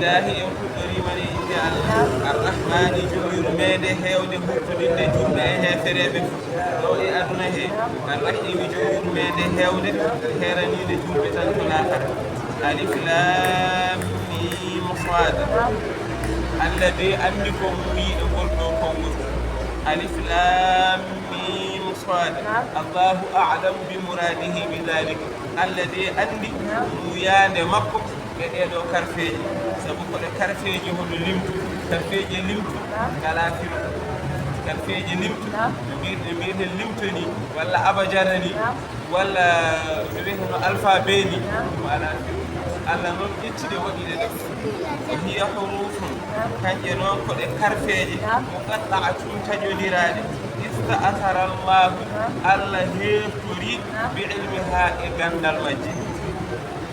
bismillahi en fuɗɗorima e inde Allah arrahmani jomyurmede hewde huttudinde julɓe e hefereɓe ɗo e aduna he arrahimi jomyurmede hewde heranide julɓe tan to lakara alif lam mim sad Allah de andi ko wiiɗo ngol ɗo konngol alif lam mim sad allahu a'lamu bi muradihi bi dhalika Allah de andi muyande makko e ɗeɗo karfeje sabu koɗe karfeje hono limtu karfeje limtu ngala firo karfeje limtu mbiyeten limtu ni walla abajada ni walla ɓe wiyeteno alphabet ni ɗum ala firo Allah noon ƴettide waɗiɗe ɗe hiya hurufun kanje noon koɗe karfeje muqatta'atun taƴodiraɗe ista'athara Allahu Allah hertori bi ilmiha e gandal majje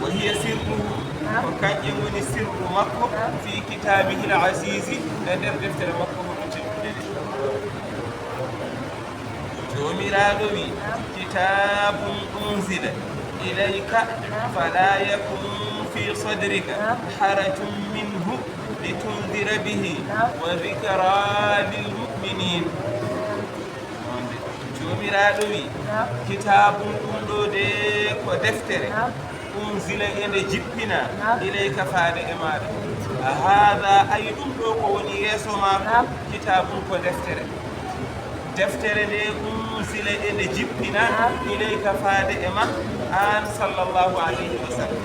wa hiya sirruhu ko kanƴe woni sirru makko fi kitabihi l asisi e nder deftere makko hono teddude ɗe jomiraɗo wi kitabun unzila ilayka fala yakun fi sadrika harajun minhu litundira bihi wa dhikra lilmuminin jomiraɗo wi kitabun ɗum ɗo de ko deftere unzila ende jippina ilayka faade e maɗa hada ay ɗum ɗo ko woni yeeso maako kitabum ko deftere deftere nde unzila ende jippina ilayka faade e ma an sallllahu alayhi wa sallam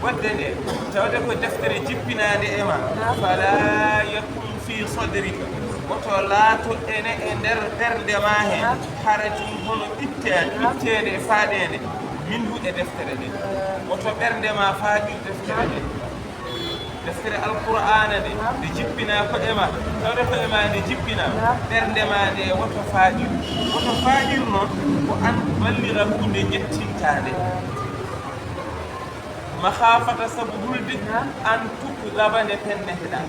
wadde nde tawde ko deftere jippinade e ma fala yakun fi sadrika woto laato ene e nder ɓernde ma hen harajum hono ittede e faaɗede min huɗe deftere nde woto ɓernde ma faaɗir deftere nde deftere alqur'ana nde nde jippina koɗe ma tawde koɗe ma nde jippina ɓernde ma nde woto faaɗir noon ko an ballira hunde jettintade mahafata sabu hulde an tukdaba nde penneteɗa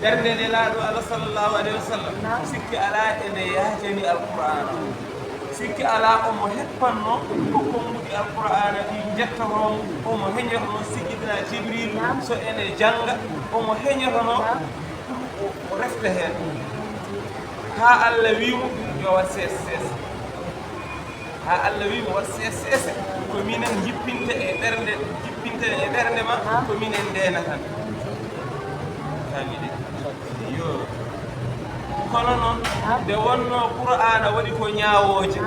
ɓernde nde laaɗo Allah sallllahu alayhi wa sallam sikki ala ene yaajani alqur'ana sikki ala omo heppanno ko konngudi alqur'ana ɗi jettotomo omo heñotono sikkidina jibril so ene janga omo heñotono o refta hen ha Allah wimo yo wat seesa ha Allah wimo wat seesa ko minen jippinta e ɓernde ma ko minen ndena tan kamide yo kono noon nde wonno qur'ana waɗi ko ñaawooje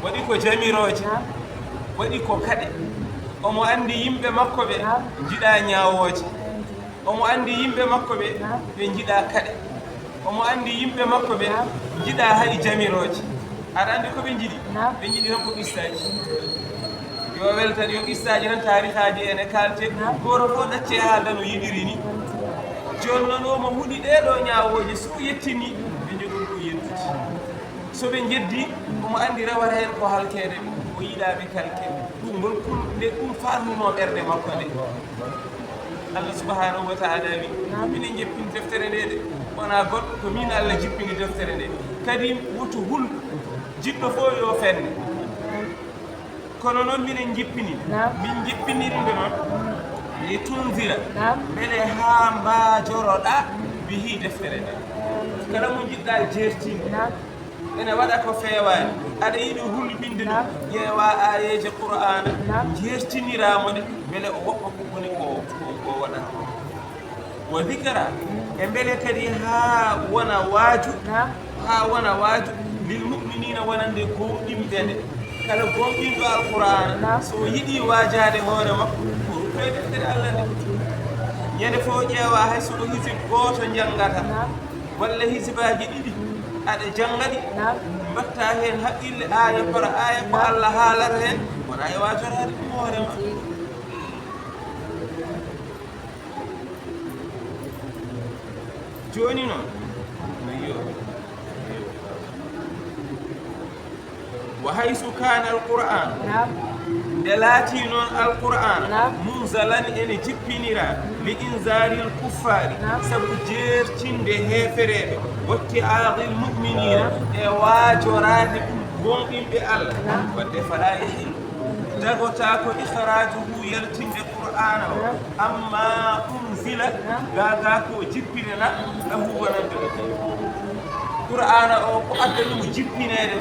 waɗi ko jamiroje waɗi ko kaɗe omo anndi yimɓe makko ɓe jiɗa ñaawooje omo anndi yimɓe makko ɓe ɓe jiɗa kaɗe omo anndi yimɓe makko ɓe jiɗa hay jamiroje aɗa anndi ko ɓe jiɗi ɓe jiɗi tan ko qistaji yo weltan yo qistaji tan tarihaji ene kalte goto fof ɗacce haalda no yiɗiri ni joni noon omo huuɗi ɗeɗo ñaawooje so yettini ɓe jogori ko yettude so ɓe jeddi omo anndi rewata hen ko halkede o yiɗaɓe kalke ɗum ngol nde ɗum fannuno ɓerde makko nde Allah subhanahu wa taala wi minen jeppini deftere nde de wona goɗɗo ko min Allah jippini deftere nde kadi woto hul jiɗɗo fof yo fenne kono noon minen jippini min jippiniri nde noon li tunzira beele ha mbajoroɗa bihi deftere nde kala mo jiɗɗa jertinde ene waɗa ko fewani aɗa yiɗi hulɓinde ɗum ƴeewa ayeje qur'ana jertiniramo ɗe beele o woɓɓa ko woni ko waɗata wa dhikra e beele kadi ha wona waaju lil muminina wonande gonɗimdende kala gonɗinɗo alqur'ana so yiɗi wajade hoore makko koye deftere Allah nde ñande fof ƴeewa hay soɗo hisib goto janggata walla hisibaji ɗiɗi aɗa janggaɗi mbatta hen haqqille aya par aya ko Allah haalata hen wona e watorade ɗum hoorema joni noon wa haysu kana alqur'an nde laati noon alqur'ana munzalan ene jippinira li inzaril kuffari sabu jertinde hefereɓe wotti aadil muminina e waajorade gonɗinɓe Allah wadde fala yahillu dagota ko ikhrajuhu yaltinde qur'ana o amma unzila gaga ko jippinena lahu wonande qur'ana o ko adda ɗum jippinede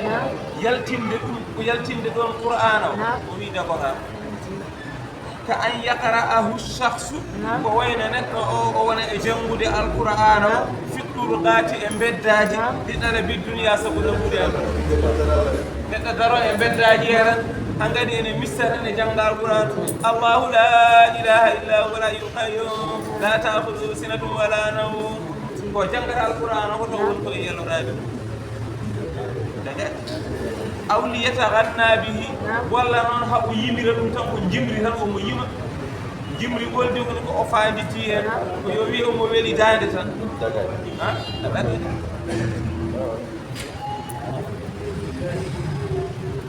yaltinde ɗum ko yaltinde ɗon qur'ana o wi dagota ka an yaqra'ahu shakhsu ko wayno neɗɗo o wona e janngude alqur'ana o fiɗɗurɗaati e beddaji ɗiɗɗara bi duniya sabu ɗaɓɓude neɗɗo daro e beddaji heran hangadi ene missata ene jannga alqur'an allahu la ilaha illa huwa al-hayyul qayyum la ta'khudhuhu sinatun wala nawm ko janngata alqur'an o ko to woni ko e yelloɗaade aw li yataghanna bihi walla noon haɓo yimira ɗum tan ko jimri tan omo yima jimri goldi ko o faanditi hen ko yo wi omo weeli daande tan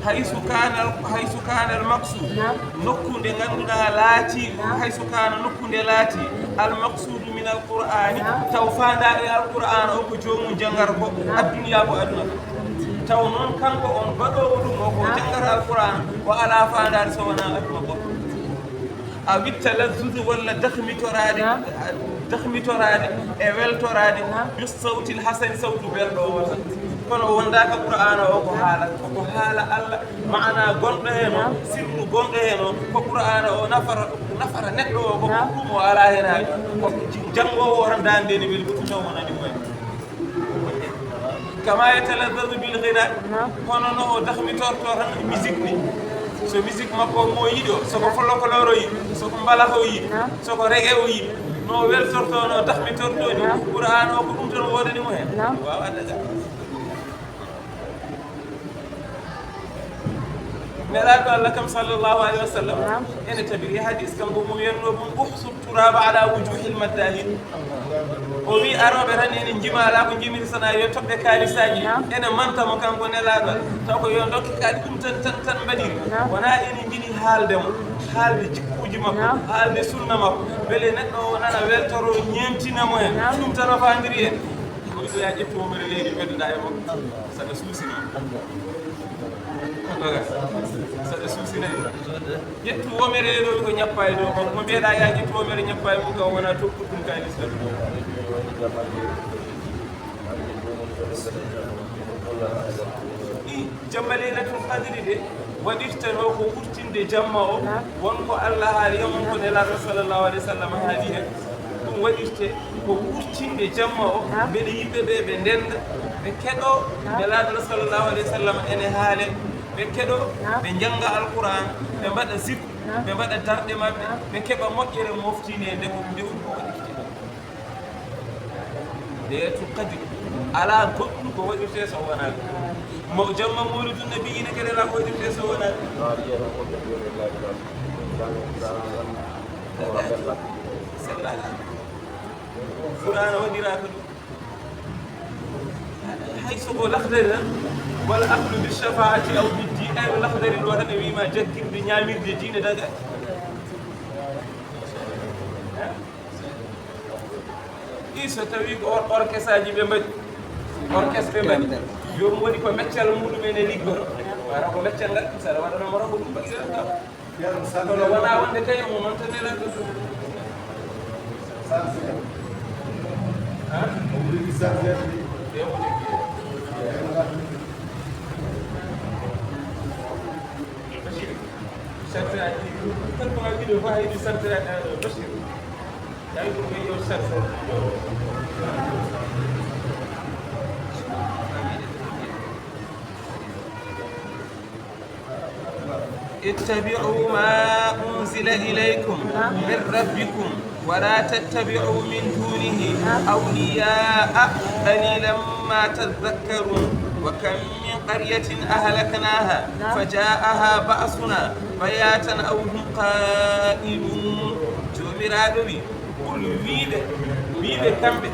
haysu kana al maqsud nokkude ganduɗa laati haysu kana nokkude laati al maqsud min al qur'ani taw faandade al qur'an o ko jomum jangata ko adduniya ko aduna taw noon kanko on baɗowo ɗum o ko janngata alquran o ala faandade so wona aduna goɗɗo a witta lazzude walla dahmitorade e weltorade bis sawtil hasani sawtu belɗo o tan kono wondaka qur'ana o ko haala allah maana gonɗo hen o sirru gonɗo hen o ko qur'ana o nafara neɗɗo o ko ɗum o ala hen haji ko janngowo o tan dande ne weeli ɗum taw wonani mumen kama yataladdazu bil ghina kono no o dahmitorto tan musique ni so musique makko mo yiɗi o soko folklore o yiɗi soko mbalax o yiɗi soko reggae o yiɗi no weltorto no dahmitorto ni qur'an o ko ɗum tan wodani mo hen wawa daga nelaɗo allah kam sallllahu alayhi wa sallam ene tabiri hadis kam bo mo wiyatno ɗum uhsud turaba ala wujuhil maddahin o wi aroɓe tan ene jima ala ko jimiri sana yo toɓɓe kalisaji ene mantamo kanko nelaɗo taw ko yo dokki kaali ɗum tan mbaɗiri wona ene jiɗi haaldemo haalde jikkuji makko haalde sunna makko beele neɗɗo o nana weltoro ñentinamo hen ɗum tan o fandiri en oyi ɗo ya ƴettumomere leydi beddoɗa e makko saɗa suusini saɗa suusinayi ƴettu womere ɗo ko ñappa e dow ko mo mbiyeɗa ya ƴettu womere ñappa e mum kam wona tokku ɗum kalis tan jamma leylatul qadri de waɗirtano ko wurtinde jamma o wonko allah haali yamon ko nelaɗo sallllahu alih w sallam haali hen ɗum waɗirte ko wurtinde jamma o mbeɗa yimɓe ɓe ɓe ndenda ɓe keɗo nelaɗo sallllahu alih w sallam ene haale ɓe keɗo ɓe jannga alquran ɓe mbaɗa zip ɓe mbaɗa darɗe maɓɓe ɓe keɓa moƴƴere moftine nde ko nde ɗum ko waɗirte leylatul qadri ala goɗɗum ko waɗirte so wona mo jamma mawlidu nabi ine kadi ala ko waɗirte so wona qur'ana waɗiraka ɗum hay soko lahdari tan walla ahlu bi shafaati aw bi di ayno lahdari ɗo tan e wima jakkirde ñamirde diine daga ɗi so tawi ko orchestre aji ɓe mbaɗi orchestre ɓe mbaɗi jomum waɗi ko meccal muɗumen e liggoto wara ko meccal ngal saɗa waɗanoma rako ɗum baɗiran kono wona wonde kañum mo noon tan elan sartiraji tan ko ɗiɗo fa yiɗi sartiraji Bachir yawi ko ɓe yo sarta اتبعوا ما أنزل إليكم من ربكم ولا تتبعوا من دونه أولياء قليلا ما تذكرون وكم من قرية أهلكناها فجاءها بأسنا بياتا أو هم قائلون جوميرادو بي قل ويد كمبي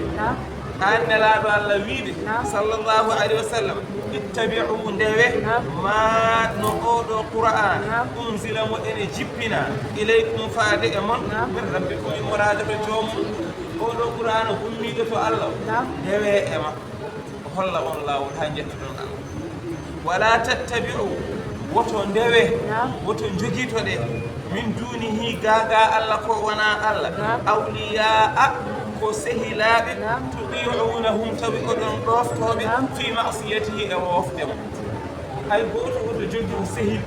أن لا الله ويد صلى الله عليه وسلم اتبعوا ندوه ما نقود القرآن أنزل مؤن جبنا إليكم فادئ من ربكم مراد بجوم قول القرآن أميدة الله ندوه أما هلا والله والحاجة ولا تتبعوا woto ndewe woto jogitoɗe min dunihi gaga Allah ko wona Allah awliya ko sehilaɓe tudi'unahum tawi oɗon ɗoftoɓe fi ma'siyatihi e wofdemo hay goto woto jogi o sehil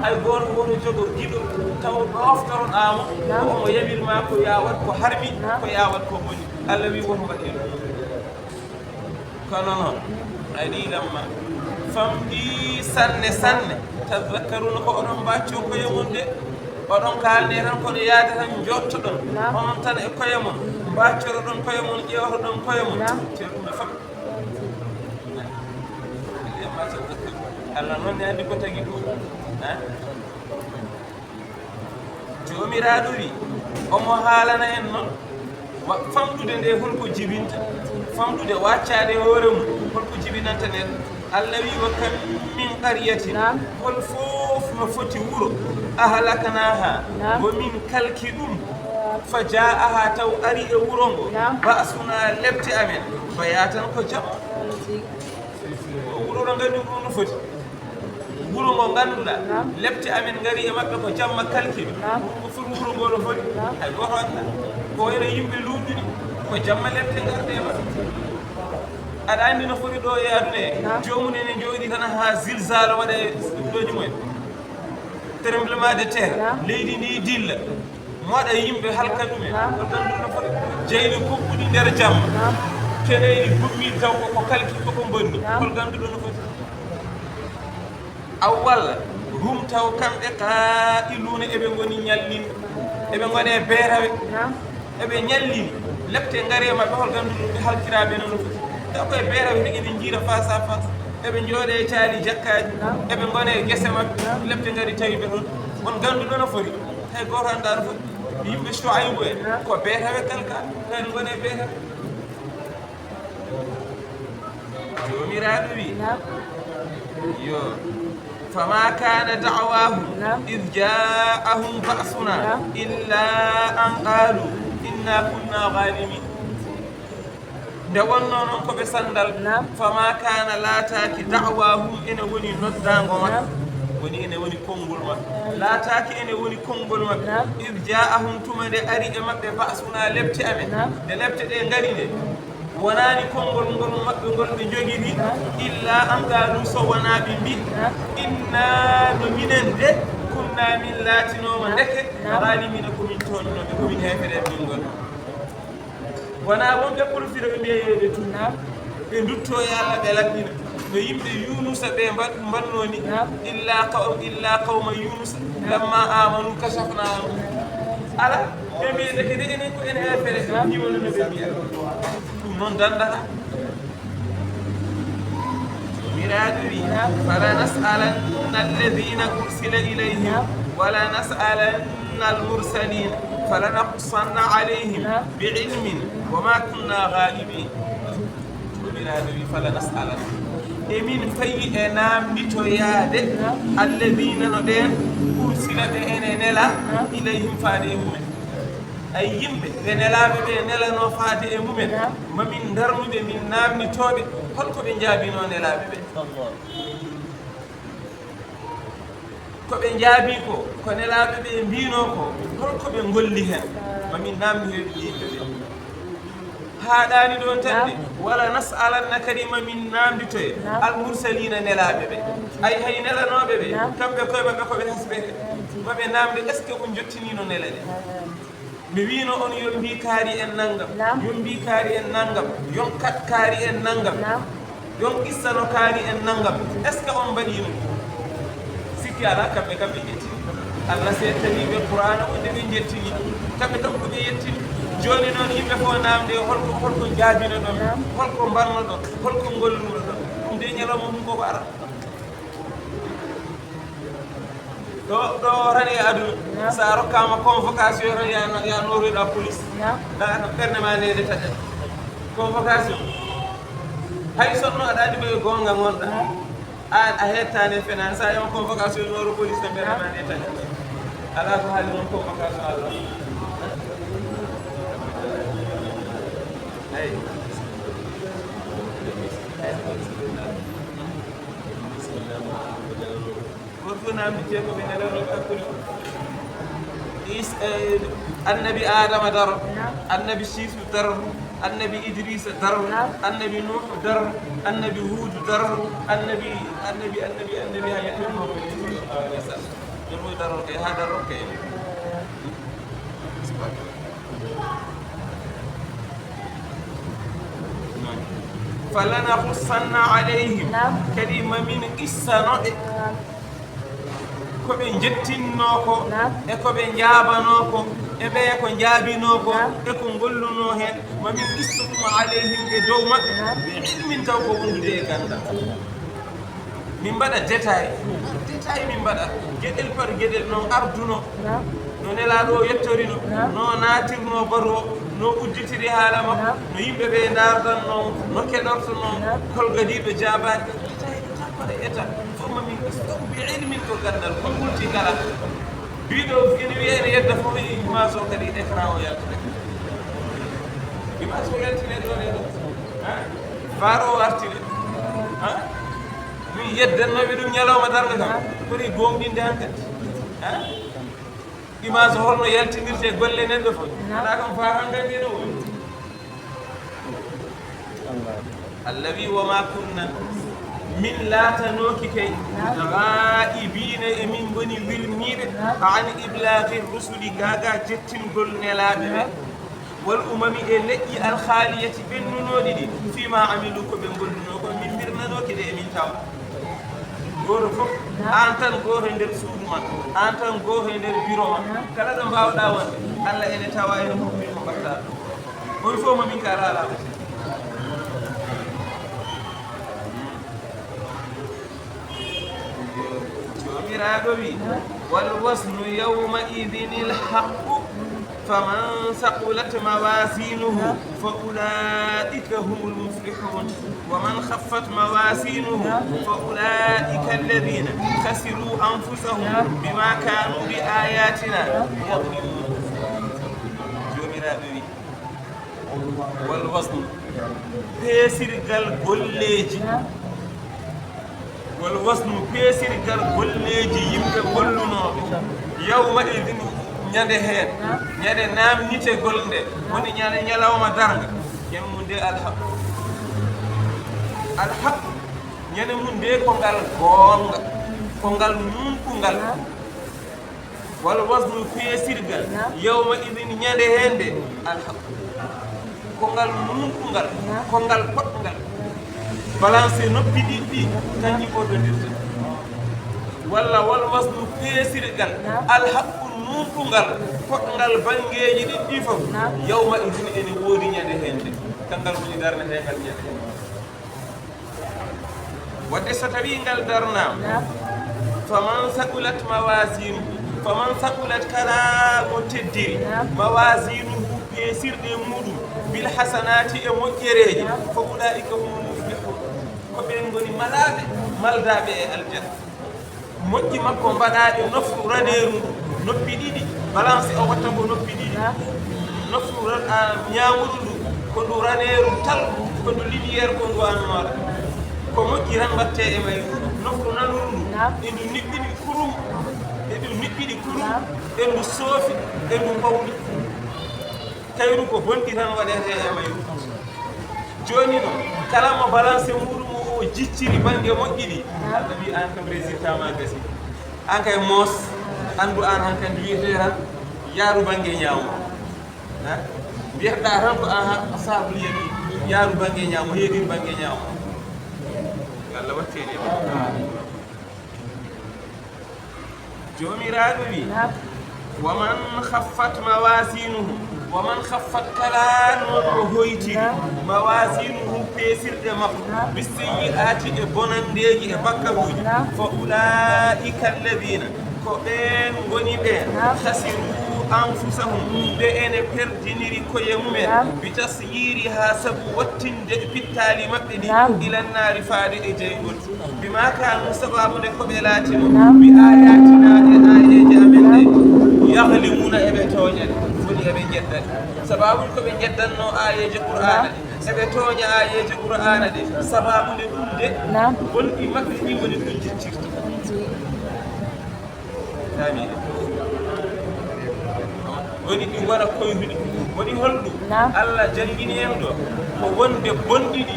hay goto woto jogo giɗo taw ɗoftoroɗamo ko omo yaɓirma ko yawat ko harmi ko yawat ko boni Allah wi woto waɗi ɗum kono noon aɗi lamma famɗi sanne sanne tadakkaruna ko oɗon mbacco koye mon de oɗon kalne tan kono yaade tan jottoɗon onon tan e koye mon mbaccoroɗon koye mon ƴewtoɗon koye mon ceerɗume fam Allah noon ne andi ko tagi ɗum jomiraɗo wi omo haalana en noon famɗude nde holko jibinta famɗude waccade hoore mum holko jibinanta nen Allah wi wa kam min qaryatin hol fof no foti wuro ahlaknaha wo min kalki ɗum fa ja'aha taw ari e wuro ngo ba'suna lebte amen bayatan ko jam wuro ɗo ngandi ɗum no foti wuro ngo ngannduɗa lebte amen ngari e maɓɓe ko jamma kalkiɓe ko foti wuro ngo no foti hay goto anda ko wayno yimɓe luuɗɗuɗi ko jamma lebte ngarde e maɓɓe aɗa anndi no foti ɗo e aduna e jomum ene jooɗi tan ha zilzala waɗa e ɗoji mumen tremblement de terre leydi ndi dilla moɗa yimɓe halka ɗumen ko ganduɗo no foti jeyɗi kokkuɗi nder jamma keɗeyɗi gummi taw koko kalki koko bonni hol ganduɗo no foti aw walla hum taw kamɓe qailuna eɓe goni ñallini eɓe gone beerawe eɓe ñallini lepte ngare maɓɓe hol ganduɗo ɓe halkiraɓe no no foti taw koye beerawe tigi ɓe jiira face à face eɓe jooɗe e caali jakkaji eɓe gone e guese maɓɓe lepte ngari tawi ɓe ɗon on ganduɗo no foti hay goto anda no foti yimɓe Shuaybu en ko beerawe kalka kadi gone beerawe jomiraɗo wi yo فما كان دعواهم إذ جاءهم بأسنا إلا أن قالوا إنا كنا ظالمين دون نون كو بسندال فما كان لا تاكي دعواهم إن وني نودانغو ما وني إن وني كونغول ما لا تاكي إن وني كونغول ما إذ جاءهم تمد أري مبه بأسنا لبتي أمن de lebte de ngari de wonani konngol ngol maɓɓe ngol ɓe jogini illa an gaɗum so wonaɓe mbi inna no minen de kunna min laatinoma ndeke halimina komin tonnoɓe komin hefere ɓingol wona wonɓe ɓurfira ɓe mbiyeyoɓe tunna ɓe dutto yalla ɓe laɓɓina no yimɓe yunusa ɓe mbannoni illa qawma yunusa lamma amanu kashafna ala ɓe mbiye ndeke de enen ko en hefere ɗiwono no ɓe mbiya non dandata miraɗowi fala nas'alanna alladhina ursila ilayhim wala nas'alanna almursalin fala naqussanna alayhim bi'ilmin wama kunna ghaibin miraɗowi fala nas'alanna emin fayi e namditoyade alladhina no ɗen ursila ɓe ene nela ilayhim faade e mumen ay yimɓe ɓe nelaɓe ɓe nelano faade e mumen mamin darnuɓe min namnitoɓe holko ɓe jaabino nelaɓe ɓe ko ɓe jaabi ko nelaɓe ɓe mbino ko holko ɓe golli hen mamin namniheɓe yimɓe ɓe haɗani ɗon tan de wala nas'alanna kadi mamin namditoye almursalina nelaɓe ɓe ay hay nelanoɓe ɓe kamɓe koye maɓɓe koɓe hasɓete maɓe namde est ce que on jottinino nela ɗe mi wino on yon mbi kaari en nangam yon mbi kaari en nangam yon kat kaari en nangam yon qissano kaari en nangam est ce que on mbaɗino sikki ala kamɓe kamɓe jettini Allah se tawiɓe qur'ana wonde ɓe jettini kamɓe kam ko ɓe yettini joni noon yimɓe fo namde holko jaabino ɗon holko mbarno ɗon holko golluno ɗon ɗum de ñalawma mum koko ara ɗo tan e aduna sa rokkama convocation tan ya noroyɗa police ɗaata ɓerde ma nede taƴat convocation hay sonno aɗa andi ɓe gonga gonɗa a hettani fenani sa yama convocation noro police tan ɓerde ma nde taƴat ala ko haali noon convocation Allah ay ورفنا بتيكو من لون الكل النبي آدم در النبي شيس در النبي إدريس در النبي نوح در النبي هود در النبي هيا يرمي در هذا الركع فلنقصن عليهم كلمة من قصة ko ɓe jettinnoko e ko ɓe jaabanoko e ɓe ko jaabinoko e ko golluno hen mamin qissatum alayhim e dow maɓɓe ɓe ilmin taw ko wondude e gandal min mbaɗa détail min mbaɗa gueɗel par gueɗel noon arduno no nelaɗo yettorino no natirno bato no udditiri haala makko no yimɓe ɓe dardan noon no keɗorto noon kolgadiɓe jaabaɗe tappare état min istom bi ilmin ko gandal ko multi kala biɗo ene wiyene yedda fof image o kadi écran o yaltine image o yaltine ɗon e ɗo faro o artine min yeddannoɓe ɗum ñalawma darde kam foti gonɗinde han kadi image holno yaltinirte golle neɗɗo fof ala kam fa han gandi no woni allah wi wama kunna min laatanoki kay ghaibina e min goni wirniɓe an iblaghi rusuli gaga jettingol nelaɓe ɓe wal umami e leƴƴi alkhaliyati ɓennunoɗi ɗi fima amilu ko ɓe golluno ko min birnanoki ɗe emin taw goto fof an tan goto nder suudu ma an tan goto e nder bureau ma kala ɗo mbawɗa wonde allah ene tawa ene hokkumin ko mbatta on fof mamin ka laalama والوزن يومئذ الحق فمن ثقلت موازينه فأولئك هم المفلحون ومن خفت موازينه فأولئك الذين خسروا أنفسهم بما كانوا بآياتنا يظلمون والوزن بيسرقل كوليجي والوزن بيسرقل كوليجي يمكن كلنا يومئذ ñande heen ñande namnitegol nde woni ñande ñalawma darga ñande mum nde alhaq ñande mum nde ko ngal goonga ko ngal nunkungal wal wasnu feesirgal yawma idin ñande heen nde alhaq ko ngal nunkungal ko ngal poɗngal balance noppi ɗiɗi kanƴi ɓorɗodirta walla wal wasnu feesirgal alhaq nunkungal poɗngal bangeji ɗiɗɗi fof yawma idin ene woodi ñande hende kangal woni darnetegal ñande wadde so tawi ngal darnama faman saqulat mawasinuhu faman saqulat kala mo teddiri mawasinuhu peesirɗe muɗum bil hasanati e moƴƴereji fo ulaika humul muflihun ko ɓen goni malaɓe maldaɓe e aljanna moƴƴi makko mbaɗaɗe nofru raneru noppi ɗiɗi balance o watta ko noppi ɗiɗi nofru ñamudu ndu ko ndu raneru tal ko ndu lumiére ko ndu annoora ko moƴƴi tan watte e may nofru nanuru ndu e ndu niɓɓiɗi kurum e ndu soofi e ndu mbawɗi tawru ko bonɗi tan waɗete e may joni noon kala mo balance muɗum o jicciri banggue moƴƴi ɗi allah wi an kam résultat ma gasi an kay moos andu an han kandi wiyete tan yaaru banggue ñaamo mbiyatɗa tan ko an sabul yeeɗi yaaru banggue ñaamo heedir banggue ñaamo allah wattede jomiraɗo wi waman khaffat mawasinuhu waman khaffat kala noɗo hoytiri mawasinuhu peesirɗe makko biseyyi'ati e bonandeji e bakkaruji fa ulaika alladina ko ɓen goni ɓen khasiru anfusahum ɓe ene perdiniri koye mumen bi tasyiri ha sabu wattinde pittali maɓɓe ɗi ilannari faade e jeygol bima kanu sababude koɓe laatino bi ayatina e ayeji amen ɗe yahlimuna eɓe toñade woni eɓe jeddade sababude koɓe jeddanno ayeji qur'ana ɗe eɓe tooña ayeji qur'ana ɗe sababude ɗum de wonɗi maɓɓe ɗi woni ɗum jittirta tamide woni ɗi wara koyruɗi woni holɗum Allah jangini en ɗo ko wonde bonɗi ɗi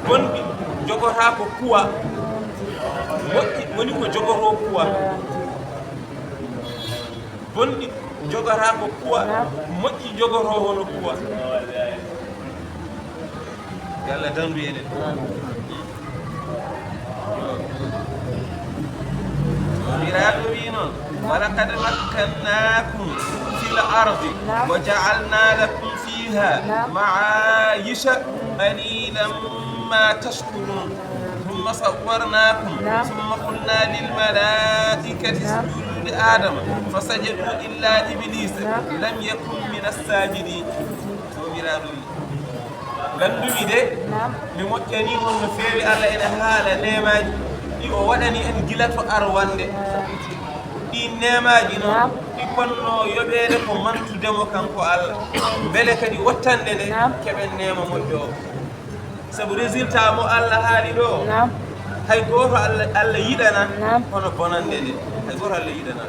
bonɗi jogota ko kuwa moƴƴi woni ko jogoto kuwa bonɗi jogata ko kuwa moƴƴi jogoto hono kuwa yalla dandu enen miraɗo wi noon walakad makkannakum fil ardi wa ja'alna lakum fiha ma'ayisha qalilan ma tashkurun ثم صورناكم ثم قلنا للملائكة اسجدوا لآدم فسجدوا إلا إبليس لم يكن من الساجدين gandumi de mi moƴƴani on no feewi Allah ene haala nemaji ɗi o waɗani en gila to arwande ɗi nemaji noon ɗi ponno yoɓede ko mantudemo kanko Allah beele kadi wottanɗe nde keɓen nema moƴƴo o sabu résultat mo Allah haali ɗo hay goto Allah yiɗana hono bonande nde hay goto Allah yiɗana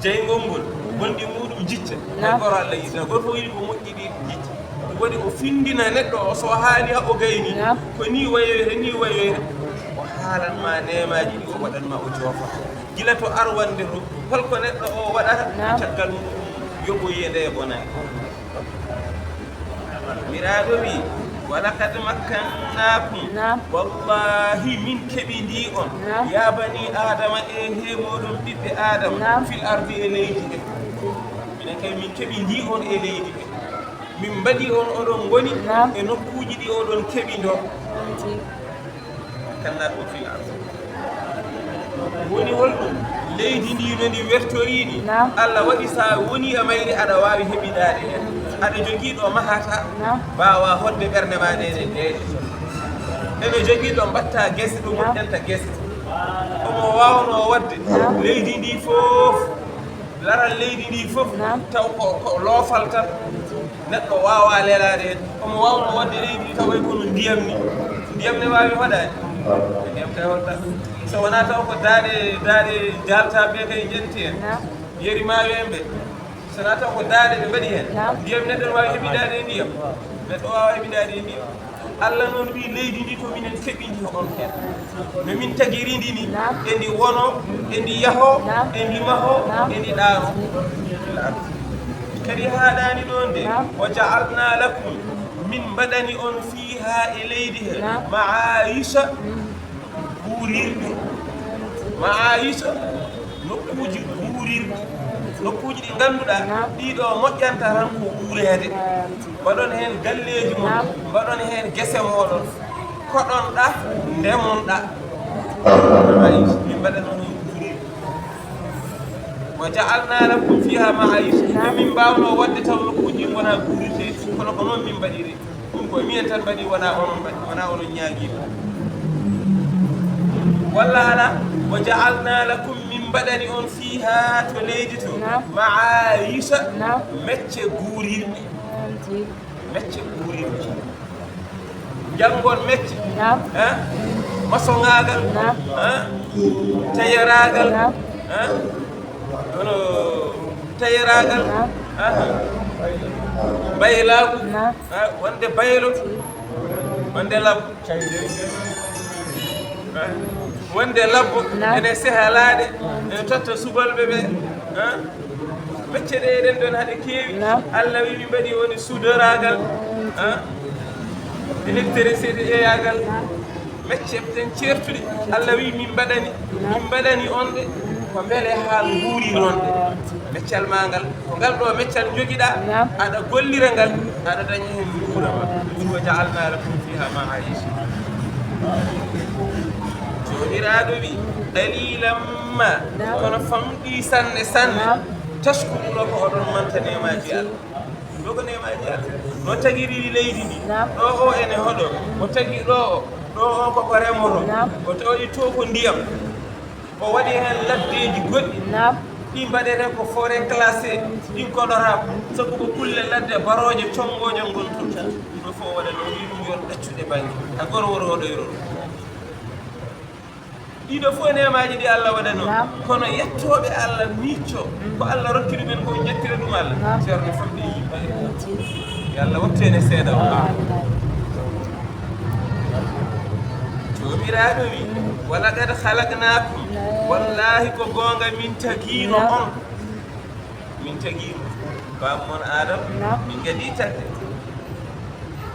jeygol ngol gonɗi muɗum jicca hay goto Allah yiɗana goto fof yiɗi ko moƴƴi ɗi jicca waɗi o findina neɗɗo o so haali ha o gayni ko ni wayoyre ni wayoyre o haalanma nemaji ɗi o waɗanma o joofa gila to arwande to holko neɗɗo o waɗata caggal muɗum yoɓoyede e bonani miraɗo wi walakad makkannakum wallahi min keɓi ndi on ya bani adama e hemoɗon ɓiɓɓe adama fil ardi e leydi ɓe minen kay min keɓi ndi on e leydi ɓe min mbaɗi on oɗon goni e nokkuji ɗi oɗon keɓi ndo makkannakum fil ardi woni holɗum leydi ndi no ndi wertoriɗi Allah waɗi sa woni e mayri aɗa wawi heɓidade hen aɗa jogiiɗo mahata mbawa hodde ɓernde ma ɗene deeɗe eɓe jogiiɗo mbatta gese ɗo moƴƴanta gese omo wawno wadde leydi ndi fof laral leydi ndi fof taw ko loofal tan neɗɗo wawa lelade hen omo wawno wadde leydi ndi taw way kono ndiyam ni ndiyam ne wawi hoɗade ndiyam tawi hoɗta so wona taw ko daaɗe jaltaɓe kay jenti hen yeri mayo en ɓe sona taw ko daaɗe ɓe mbaɗi hen ndiyam neɗɗo ne wawi heɓidade e ndiyam neɗɗo wawa heɓidade e ndiyam Allah noon wi leydi ndi to minen keɓidi on hen no min tagirindi ni e ndi wono e ndi yaho e ndi maho e ndi ɗaano kadi haɗani ɗon de wa ja'alna lakum min mbaɗani on fiha e leydi he ma'ayisha guurirɗe ma'ayisha nokkuji guurirɗe nokkuji ɗi ngannduɗa ɗiɗo moƴƴanta tan ko wuurede mbaɗon heen galleji mon mbaɗon heen gese moɗon koɗonɗa ndemonɗa min mbaɗan on guurirɗe wa ja'alna lakum fiha ma'ayisha min mbawno wadde taw nokkuji wona guurirte kono ko noon min mbaɗiri ɗum koye minen tan mbaɗi wona onon mbaɗi wona onon ñaaguiɓe walla ala wa ja'alna lakum min mbaɗani on fiha to leydi to ma'ayisha mecce guurirɗe janngol mecce masoŋagal tayeragal ono tayeragal baylagu wonde baylo wonde labbo wonde labbo ene sehalaɗe ene totta subalɓe ɓe mecce ɗe eɗen ɗon haɗe keewi Allah wi min mbaɗi woni souderagal électricité ƴeeyagal mecce ten certuɗe Allah wi min mbaɗani on ɗe ko beele ha guuri noon ɗe meccal ma ngal ko ngal ɗo meccal jogiɗa aɗa gollira ngal aɗa daña hen guurama ɗum wa ja'alna lakum fiha ma'ayisha jomiraɗo wi qalilan ma kono famɗi sanne sanne tashkuru ɗo ko oɗon manta nemaji Allah ɗo ko nemaji Allah no tagiri leydi ndi ɗo o ene hoɗo o tagi ɗo o koko remoto o tawi to ko ndiyam o waɗi hen laddeji goɗɗi ɗi mbaɗete ko forêt classé ɗin koɗota sabu ko kulle ladde baroje congoje gonton ɗum ɗo fof waɗa ɗo wi ɗum yon ɗaccuɗe banggue ha goro woro hoɗoyro ɗiɗo fof nemaji ɗi Allah waɗano kono yettoɓe Allah micco ko Allah rokkiri men ko jettira ɗum Allah ceerno famɗi yimɓe yo Allah wattene seeɗa o jomiraɗo wi walaqad halaqnakum wallahi ko gonga min tagino on min tagino bamon adam min gadi tagde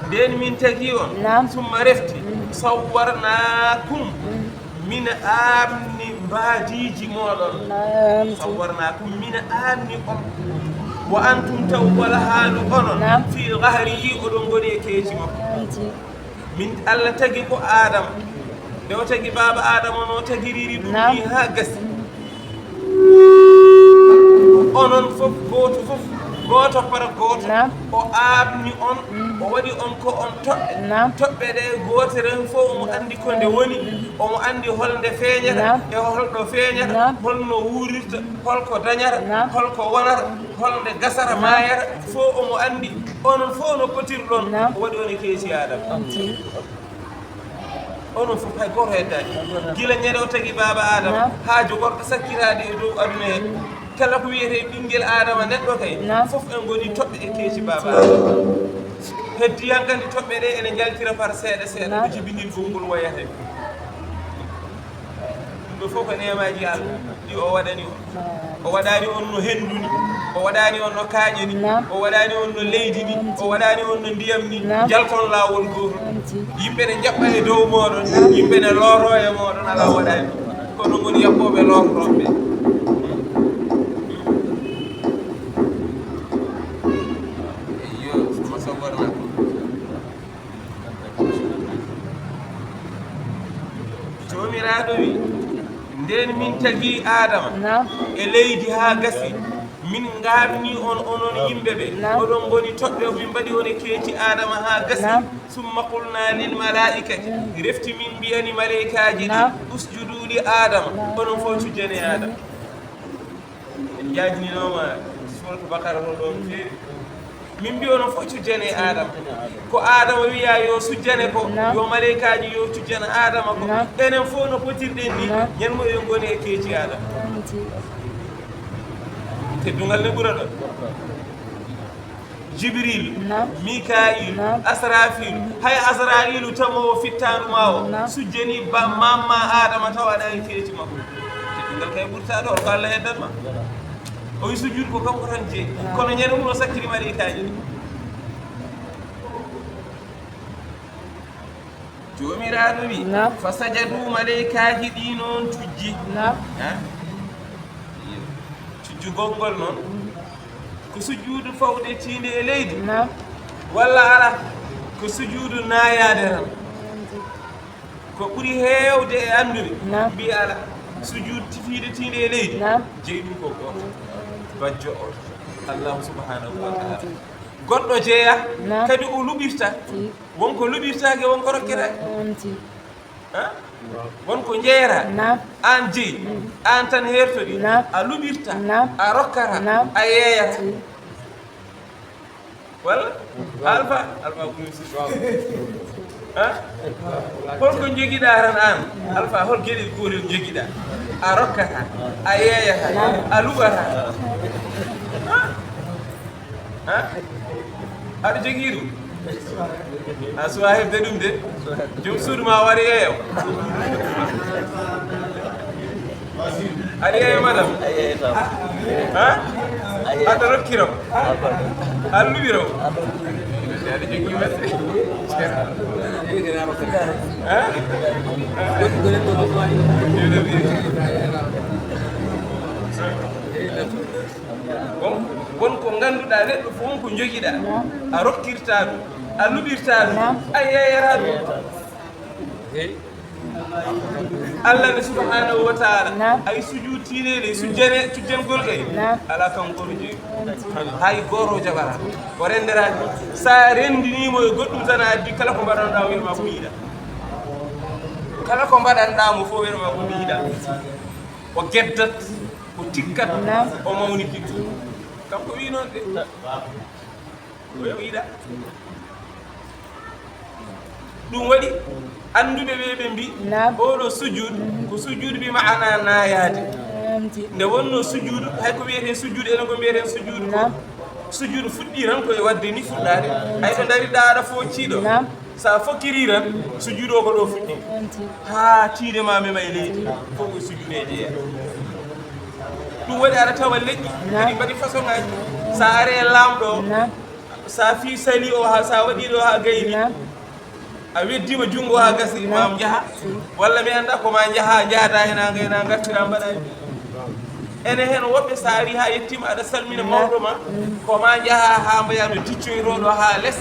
nden min tagi on summa refti sawwarnakum min amni mbadiji moɗon sawwarnakum min amni on wa antum taw wala haalu onon fi gahrihi oɗon goni e keeci makko min Allah tagi ko adama nde o tagi baba adama no tagiriri ɗum ni ha gasi onon fof goto par goto o abni on o waɗi on ko on toɓɓe ɗe goteren fof omo andi ko nde woni omo andi holnde feeñata e holɗo feeñata holno wurirta holko dañata holko wonata holnde gasara mayata fof omo andi onon fof no potirɗon o waɗi on e keesi adama onon fof hay goto heddani gila ñande o tagi baba adama ha jogorɗo sakkirade e dow aduna he kala ko wiyete ɓinguel adama neɗɗo kay fof en goni toɓɓe e keeci baba adama heddi hankandi toɓɓe ɗe ene jaltira par seeɗa seeɗa ko jibinil gongol wayate ɗum ɗo fof ko nemaji Allah ɗi o waɗani o waɗani on no henduni o waɗani on no kaaƴeni o waɗani on no leydi ni o waɗani on no ndiyam ni jalkon lawol goto yimɓe ne jaɓɓa e dow moɗon yimɓe ne loro e moɗon ala waɗani kono goni yaɓɓoɓe lortoɓe jomiraɗo wi nden min tagi adama e leydi ha gasi min gabni on onon yimɓeɓe oɗon goni toɓɓe min mbaɗi on e keeci adama ha gasi summa qulna lil malaikati refti min mbiyani malaikaji ɗi usjudu li adama onon fof cujjane adama en jajninoma suratu bakara to ɗon feeri min mbi onon fof cujjane adama ko adama wiya yo sujjane ko yo malaikaji yo cujjana adama ko enen fof no potirɗen ni ñanmo yo goni e keeci adama teddungal ne ɓura ɗon jibril mikail asrafil hay asrailu tamowo fittandu ma o sujjani mamma adama taw aɗa e keeci makko teddungal kay ɓurta ɗo ko Allah heddanma o wi sujjude ko kanko tan jeeyi kono ñande mum o sakkiri malaikaji ɗi jomiraɗo wi fa sajadu malaikaji ɗi noon tujji cujjugol noon ko sujuudu fawde tiinde e leydi walla ala ko sujuudu naayade tan ko ɓuri heewde e anndude mbi ala sujuudu tifiide tiinde e leydi jeyi ɗum ko goto bajjo o allahu subhanahu wa taala goɗɗo jeeya kadi o luɓirta wonko luɓirtake wonko rokketake wonko jeera an jeeyi an tan hertoɗi a luɓirta a rokkata a yeeyata walla alpha ɓuri holko joguiɗa tan an alpha hol gueɗel gotel joguiɗa a rokkata a yeeyata a luɓata aɗa jogui ɗum a suwa hebde ɗum de joom suudu ma wari yeeyo aɗa yeeyo madam aɗa rokkiro aɗa luɓiro aɗa jogui watte wonko ganduɗa neɗɗo fof wonko joguiɗa a rokkirta ɗum a luɓirta ɗum a yeeyata ɗum Allah ne subhanahu wa taala ay sujud tinele sujjane cujjangol kay ala kanko no jeeyi hay goto jaɓata o renderani sa rendinimo e goɗɗum tan a addi kala ko mbaɗanɗa welma ko yiiɗa kala ko mbaɗanɗamo fof welma ko yiiɗa o geddat o tikkat o mawnikit kanko wi noon de o yiiɗa ɗum waɗi anduɓe ɓe ɓe mbi oɗo sujud ko sujud bi maana nayade nde wonno sujudu hay ko wiyete sujudu enen ko mbiyeten sujudu ko sujudu fuɗɗi tan koye wadde ni fuɗɗade hay to dari ɗaɗa fo ciiɗo sa fokkiri tan sujudu o ko ɗo fuɗɗi ha tiide ma mema e leydi fof ko sujudeji en ɗum waɗi aɗa tawa leƴƴi kadi mbaɗi façon ngaji sa are lamɗo sa fi sali o ha sa waɗiɗo ha gayni a weddima junngo ha gasi mam jaaha walla mi anda koma jaaha jaada hena gayna gartira mbaɗani ene hen woɓɓe sa ari ha yettima aɗa salmina mawɗo ma koma jaaha ha mbayano ticcoytoɗo ha less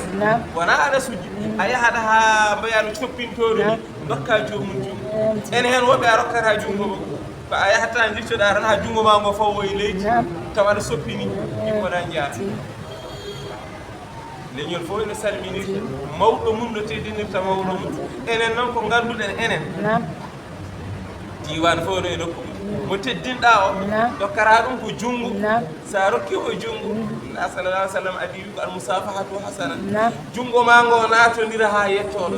wona aɗa sujji a yahaɗa ha mbayano coppintoɗo ni dokka jomum junngo ene hen woɓɓe a rokkata junngo ma ko a yahata dirtoɗa tan ha junngo ma ngo fawoye leydi taw aɗa soppini immona jaa leñol fof ene salminirta mawɗo mum no teddinirta mawɗo mum enen noon ko ngannduɗen enen diwan fof no e nokku mo teddinɗa o dokkata ɗum ko junngo sa rokki o junngo a sallallah sallam adi wi ko almusafahatu hasana junngo ma ngo natodira ha yettoɗo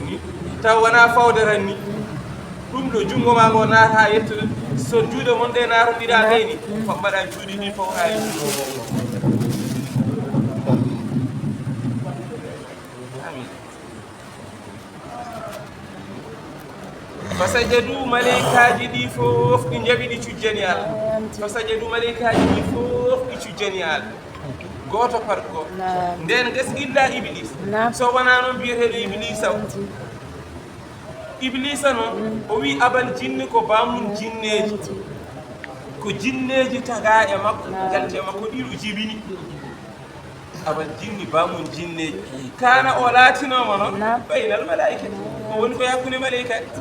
ni taw wona fawdaran ni ɗum ɗo junngo ma ngo naata ha yettoɗo so juuɗe mon ɗe natodira gayni ko mbaɗa juuɗe ni fof ha fasajadu malaikaji ɗi fof ɗi jaɓi ɗi cujjani Allah fasajadu malaikaji ɗi fof ɗi cujjani Allah goto par goto nden gas illa iblis so wona noon biyeteɗo iblisa o iblisa noon o wi abal jinni ko bamum jinneji ko jinneji taga e makko galte makko ɗiɗo jibini abal jinni bamum jinneji kana o laatinoma noon baynal malaikati o woni koye hakkude malaikati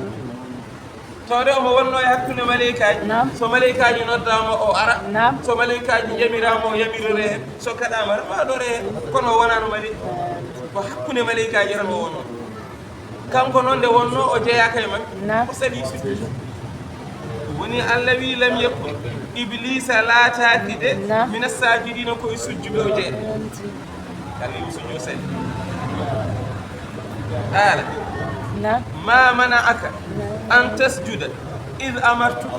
tawde omo wonno e hakkude malaikaji so malaikaji noddama o ara so malaikaji jamirama o yamirore hen so kaɗama tan waɗore hen kono o wonano malaika ko hakkude malaikaji tan o wonno kanko noon nde wonno o jeeyaka e makko o saɗi sujjude woni Allah wi lam yakun iblisa laataki de mina sajidina koye sujjuɓe o jeeɗa Allah wi sujjo saɗi ala ما منعك أن تسجد إذ أمرتك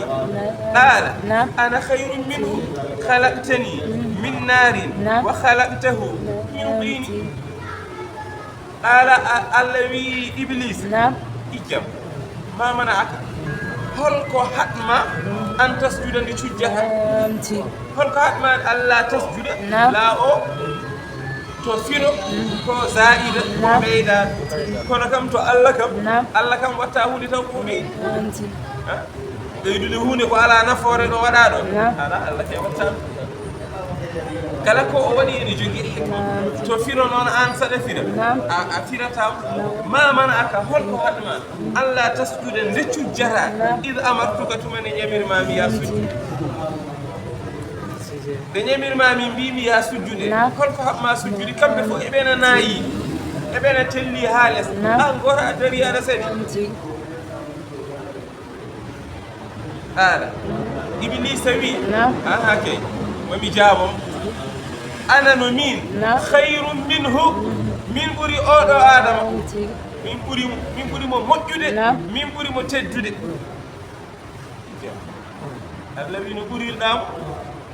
قال أنا خير منه خلقتني من نار وخلقته من طين قال الذي إبليس إجاب ما منعك هلكو حتما أن تسجد لتجهر هلكو حتما ألا تسجد لا أو تفيرو كو زائد ميدا كنا كم تو الله كم واتاه لتوكو ميد يدلي هوني كو على نفور دو ودا دو على الله كي واتاه kala ko o wadi ene jogi to firo non an sada fira a firata ma man aka holko hadma Allah tasjude reccu jara id amartuka tumane nyamirma mi ya sujud de nyamirma mi mbimi ya sujjude holko habma sujjude kambe fo e bena nayi e bena telli hales an gora dari ada sedi ala iblis wi aha kay mami jabom ana no min khairun minhu min buri odo adama min buri mo mojjude min buri mo teddude Allah wi no buri dam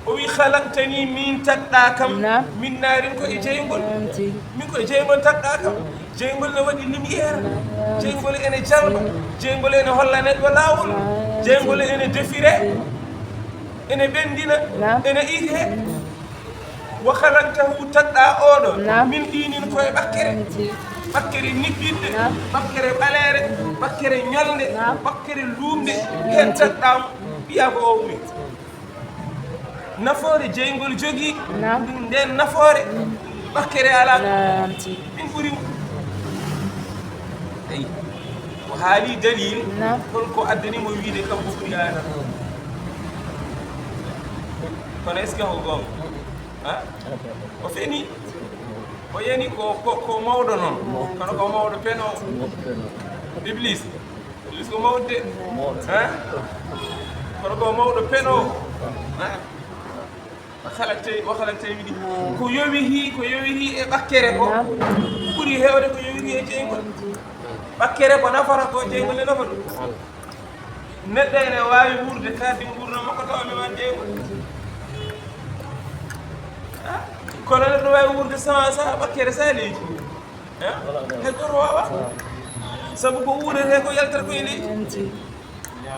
o wi khalaqtani min taqda kam min narin ko e jeygol min ko e jeygol taqda kam jeygol ne wadi lumière jeygol ene jalba jeygol ene holla neddo lawol jeygol ene defire ene bendina ene ike wa khalaqtahu taqda odo min dinin ko e bakkere nibbinde bakkere balere bakkere nyolde bakkere lumde hen taqdam biya ko o wi nafoore jeygol jogi nden nafoore bakkere ala min ɓuri eyi o haali dalil holko addanimo wiide kanko ɓuri adama kono est ce que ko gonga o feni o yani ko mawɗo noon kono ko mawɗo peno iblis ko mawde kono ko mawɗo peno wakhalaqtay wiɗi ko yowihi e ɓakkere ko ɓuri hewde ko yowihi e jeygol bakkere ko nafata ko jeygol ne nafa ɗum neɗɗo ene wawi wurde kaddi gurna makko tawa mi man jeygol kono neɗɗo wawi wurde sa bakkere saleji hay goto wawa sabu ko wurete ko yaltata ko e leydi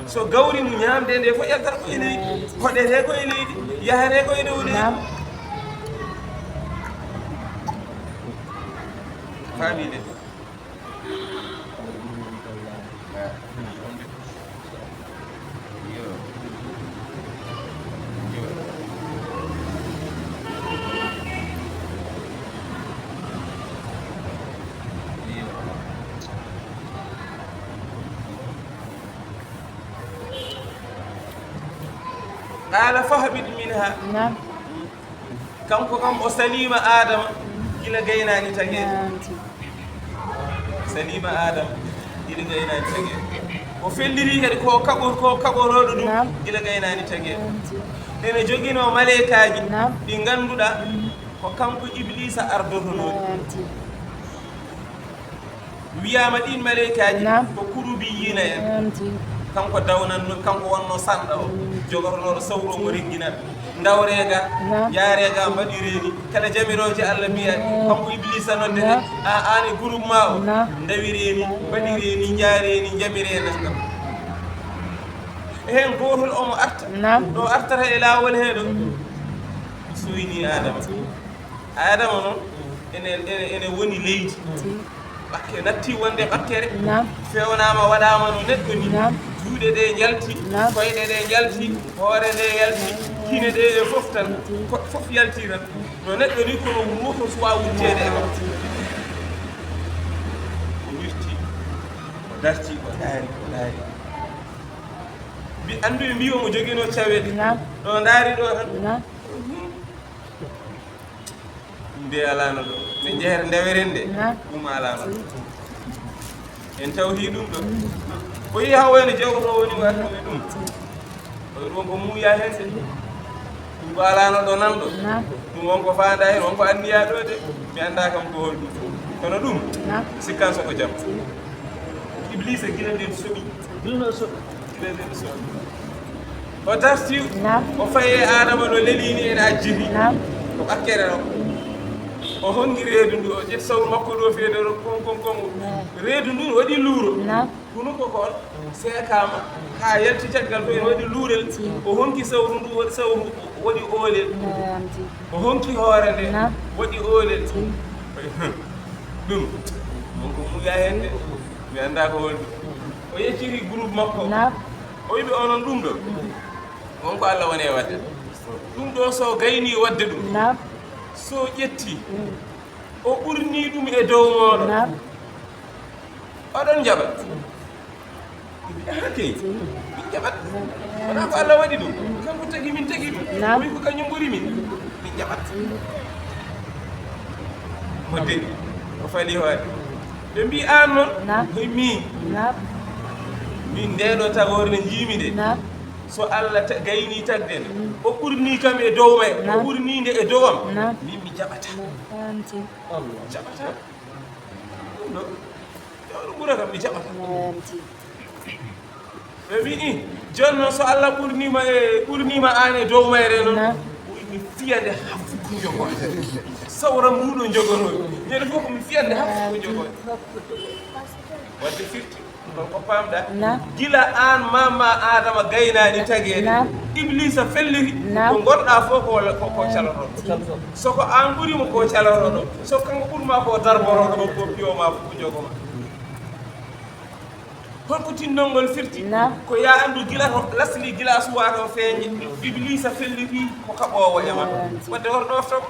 so gawri mu ñamde nde fof yaltata ko e leydi hoɗete ko e leydi yahate ko e dow leydi faamide قال فهبط منها نعم كم سليم آدم إلى جينا نتجه سليم آدم إلى جينا نتجه وفي اللي كده كابور هذا إلى جينا نتجه إن جوجينو ملائكة دينغان دودا وكم إبليس أرضه ويا مدين ملائكة وكروبيين kanko dawnan kanko wonno sanda o jogorno sawro mo reggina ndawrega yarega mbadireni kala jamiroje Allah biya kanko iblisa nodde ani groupe ma o ndawireni mbadireni jareni jamireni ngam hen gotol omo arta do artata e lawol hedo suyni adama non ene woni leydi bakke natti wonde bakkere fewnama wadama no neddo ni juuɗe ɗe jalti koyɗe ɗe jalti hoore nde yalti kine ɗe e fof tan fof yalti tan no neɗɗo ni kono wuto suwa wurtede e makko o wirti o darti o daari mbi andu ɓe mbi omo joguino caweɗe ɗo daari ɗo tan nde alano ɗo ɓe jeere ndeweren nde ɗum alano ɗo en tawti ɗum ɗo o yi ha wayno jawto woni wartuɓe ɗum ɗum ko muuya hen de ɗum ko alano ɗo nanɗo ɗum wonko fanda hen wonko anniya ɗo de mi anda kam ko holɗum kono ɗum sikkan soko jam iblisa gila nden soɓi o darti o faye adama ɗo lelini ene ajjibi ko ɓakkere ɗo o hongi reedu ndu o ƴetti sawru makko ɗo feedero kon reedu ndu waɗi luuro hunu ko kon seekama ha yalti caggal to ene waɗi luurel o honki sawru ndu waɗi sawru waɗi oolel o honki hoore nde waɗi oolel ɗum wonko muya hen de mi anda ko woni o yecciri groupe makko o wiɓe onon ɗum ɗo wonko Allah woni e wadde ɗum ɗo so gayni wadde ɗum so ƴetti o ɓurni ɗum e dow moɗon oɗon jaɓat hakey min jaɓat wona ko Allah waɗi ɗum kanko tagi min tagi ɗum wi ko kañum ɓuri min jaɓat mo deɗi o fali hoore ɓe mbi an noon koye min ndeɗo tagore nde jiimi nde so Allah gayni tagde nde o ɓurni kam e dow may o ɓurni nde e dowam min mi jaɓata jaɓata ɗum ɗo ɗum ɓura kam mi jaɓata ɓe mbi joni noon so Allah ɓurnima an e dow mayre noon mi fiyande haffu jogoy sawra mbuɗo jogonoy ñande fof komi fiyande haffu jogoy wadde firti ɗon ko pamɗa gila an mama adama gaynani taguede iblisa felliri ko gonɗa fof ko caloroɗo soko an ɓurimo ko caloroɗo so kanko ɓurma ko darboroɗoma ko piyoma fof jogoma holko tinnol ngol firti ko ya andu gila to lasli gila suwato feeñe iblisa felliri ko kaɓowo e ma wadde hoto ɗoftoma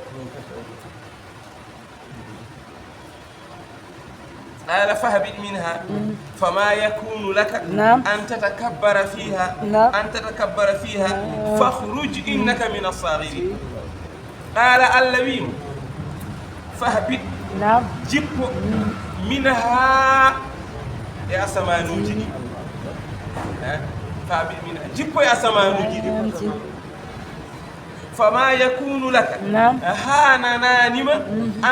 قال فاهبط منها فما يكون لك أن تتكبر فيها فاخرج إنك من الصاغرين قال اللويم فاهبط جب منها يا سمانوجي فاهبط منها جب يا سمانوجي فما يكون لك هانا نانما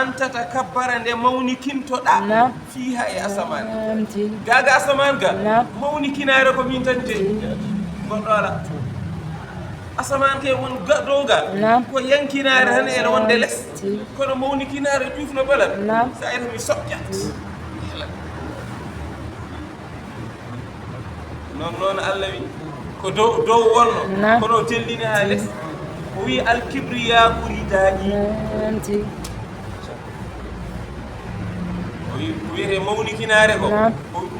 أن تتكبر أن مونكين تودا فيها يا أسمان غاغا أسمان غا مونكين أيركو من تنتي غدولا أسمان كي وون غدوغا كو ينكينار هن وون دلس كون مونكينار جوفنا بلد ساير مي سوبجات non Allah wi ko dow wonno kono tellini ha les o wi al kibriya uridani o wi mawnikinare ko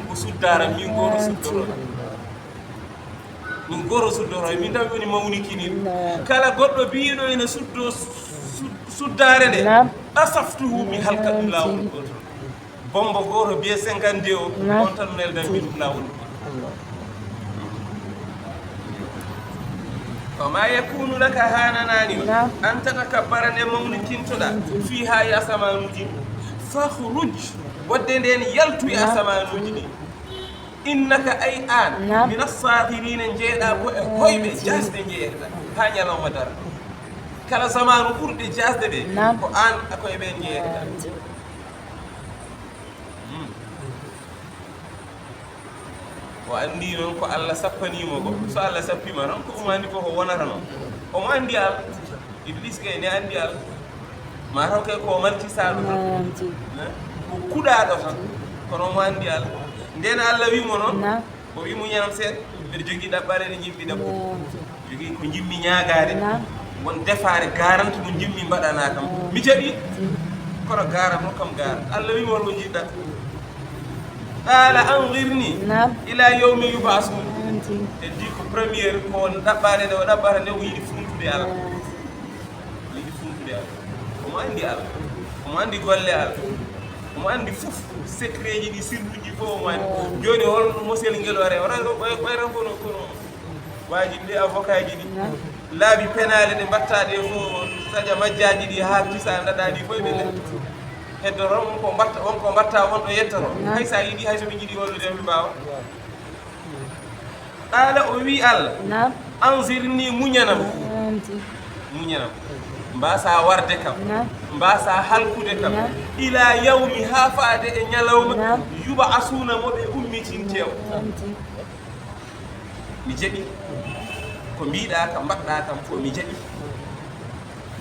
ko suddara min goro suddoro min tan woni mawnikini kala goddo biido ene suddo suddare de asaftuhu mi halka dum lawol goto bombo goro biye 52 o on tan nelda min lawol فما يكون لك هاناناني أن تتكبر مملكين تدا فيها يا سمانوجي فخرج ودين يلتو يا سمانوجي إنك أي آن من الصاغرين جيدا كوي بجاز جيدا هانيا لو مدار كلا سمانو قرد جاز دي كو آن أكوي بين جيدا وأندي نون كو الله سبني مغو سو الله سبي ما نون كو ماندي كو wonata non o mo andi al iblis kay ne andi al ma raw kay ko marti saadu ko kudaado tan kono mo andi al ndena Allah wi mo non ko wi mu ñanam seet be jogi dabbare ni jimbi dabbo jogi ko jimmi ñaagaade won defaare garanti mo jimmi mbadana kam mi jabi kono garanti kam garanti Allah wi mo won jidda قال أنظرني إلى يوم يبعثون تديك بريمير كون دبارة ده ودبارة ده ويدي فنتو دي على ويدي فنتو دي على وما عندي على وما عندي قول لي على وما عندي فوف سكري دي سيربو دي فو ما جوني هول موسيل نجلو أري ورا ويران كونو واجي دي أفوكا دي لا بي بنال دي بطا دي فو سجا مجاجي دي هاكي ساندا دي فو بي heddoro wonko mbatta wonɗo yettoro hay sa yiɗi hay somi jiiɗi wollude mi mbawa qala o wi Allah anzirni muñanam mbasa warde kam mbasa halkude kam ila yawmi ha faade e ñalawma yuba asuna moɓe ummitintew mi jaɓi ko mbiɗa kam mbaɗɗa kam fo mi jaɓi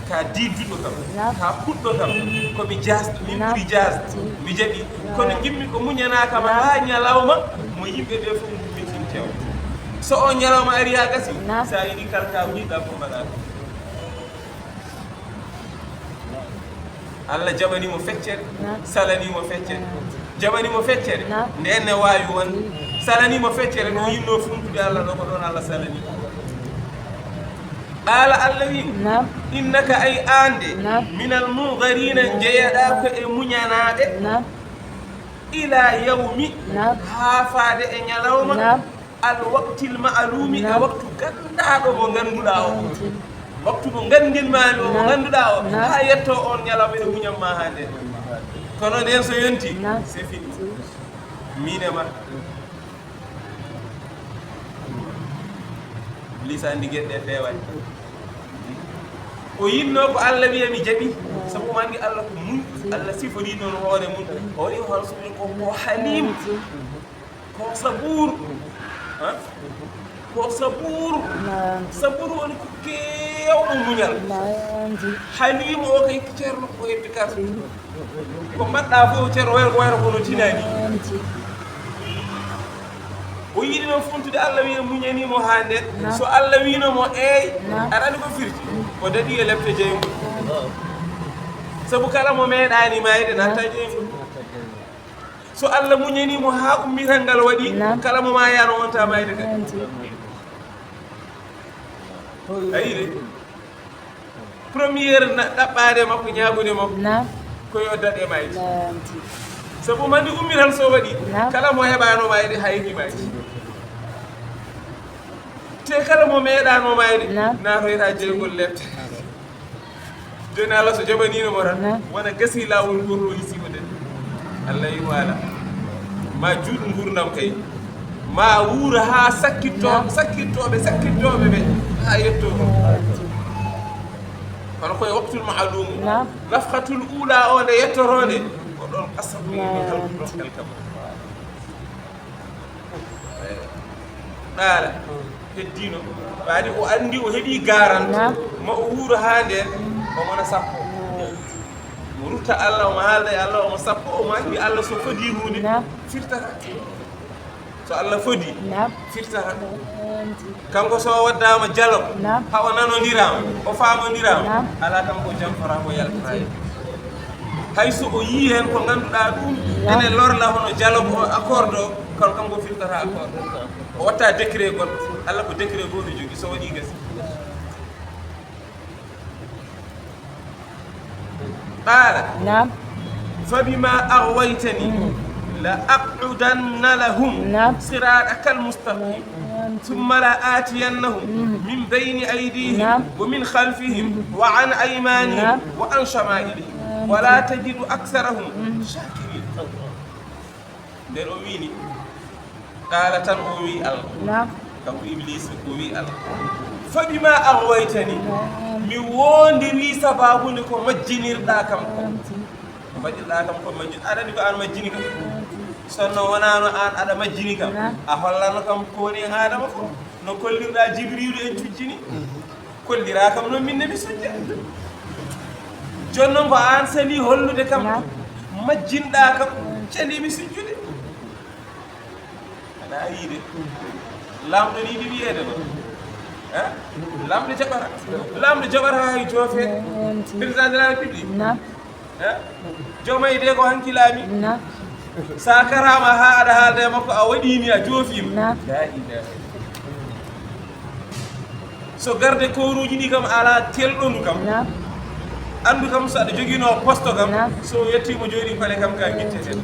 ka didduɗo kam ka puɗɗo kam komi jasɗo min ɓuri jasde mi jaɓi kono gimmi ko muñanakama ha ñalawma mo yimɓe ɓe fof gummitin tew so o ñalawma ari ha gasi sa yiɗi kalka wiɗa ko mbaɗa Allah jaɓanimo feccere salanimo feccere jaɓanimo feccere ndenne wawi won salanimo feccere no yinno funtude Allah ɗo ko ɗon Allah salani قال الله إنك أي آند من المنظرين جيدا كمنيانا إلى يوم هافاد إن يلوم الوقت المعلوم وقت كندا وغنداو وقت غندل مالو غنداو هايتو أون يلوم المنيام ما هذا كنا نيسو ينتي سفين مينما lisa ndigedde feewani o yinno ko Allah wiya mi jaɓi sabu mandi Allah ko mun Allah sifori noon hoore mun o waɗi hol sumi ko halim ko sabour ko sabour woni ko kewɗo muñal halim o kay ceerno ko heddi kar ko mbaɗɗa fof ceerno wayra kono tinani o yiɗi noon funtude Allah wiya muñanimo ha nden so Allah winomo eey aɗa andi ko firti o daɗi e lebte jeyngol sabu kala mo meeɗani mayde natta jeyngol so Allah muñanimo ha ummital ngal waɗi kala mo mayano wonta mayde kadi ayide premiére ɗaɓɓade makko ñagude makko koye o daɗe mayde sabu mandi ummital so waɗi kala mo heɓano mayde hayki mayde te kala mo meeɗano mayde natoyta jeygol lebte joni Allah so jaɓaninomo tan wona gasi lawol goto o yisimo den Allah yi wala ma juuɗ gurdam kay ma wuura ha sakkittoɓe ɓe ha yetto kono koye waqtul ma'lum nafhatul ula o nde yettorode ko ɗon qasam ɗon kam ɗaala heddino waadi o andi o heeɗi garante ma o wuuro ha nden omona sappo mo rutta Allah omo haalda e Allah omo sappo omo andi Allah so fodi hunde firtata so Allah fodi firtata kanko so waddama dialog ha o nanodirama o famodirama ala kam ko jamfara ko yaltata hayso o yii hen ko ganduɗa ɗum ene lorla hono dialog o accord o kono kanko firtata accord o watta décret goɗɗo Allah ko décret goto jogui so waɗi gasi قال فبما أغويتني لأقعدن لهم صراطك المستقيم ثم لآتينهم من بين أيديهم ومن خلفهم وعن أيمانهم وعن شمائلهم ولا تجد أكثرهم شاكرين nder o wiini qaala tan o wi Allah kanko Iblis o wi Allah fabima aghwaytani mi wondiri sababude ko majjinirɗa kam ko mbaɗirɗa kam ko majjin aɗa andi ko an majjini kam sonno wonano an aɗa majjini kam a hollano kam ko woni adama ko no kollirɗa Jibrilu en cujjini kollira kam no minne mi sujja jonnon ko an sali hollude kam majjinɗa kam calimi sujjude aɗa yiide lamɗo ni ɗi wiyede ɗo lamɗo jaɓata hay joofe président de la république jomayde ko hankilaami sa karama ha aɗa haalde makko a waɗimi a joofima la ilaha so garde koruji ɗi kam ala telɗonu kam andu kam so aɗa joguino poste kam so yettimo jooɗi kole kam ka guittete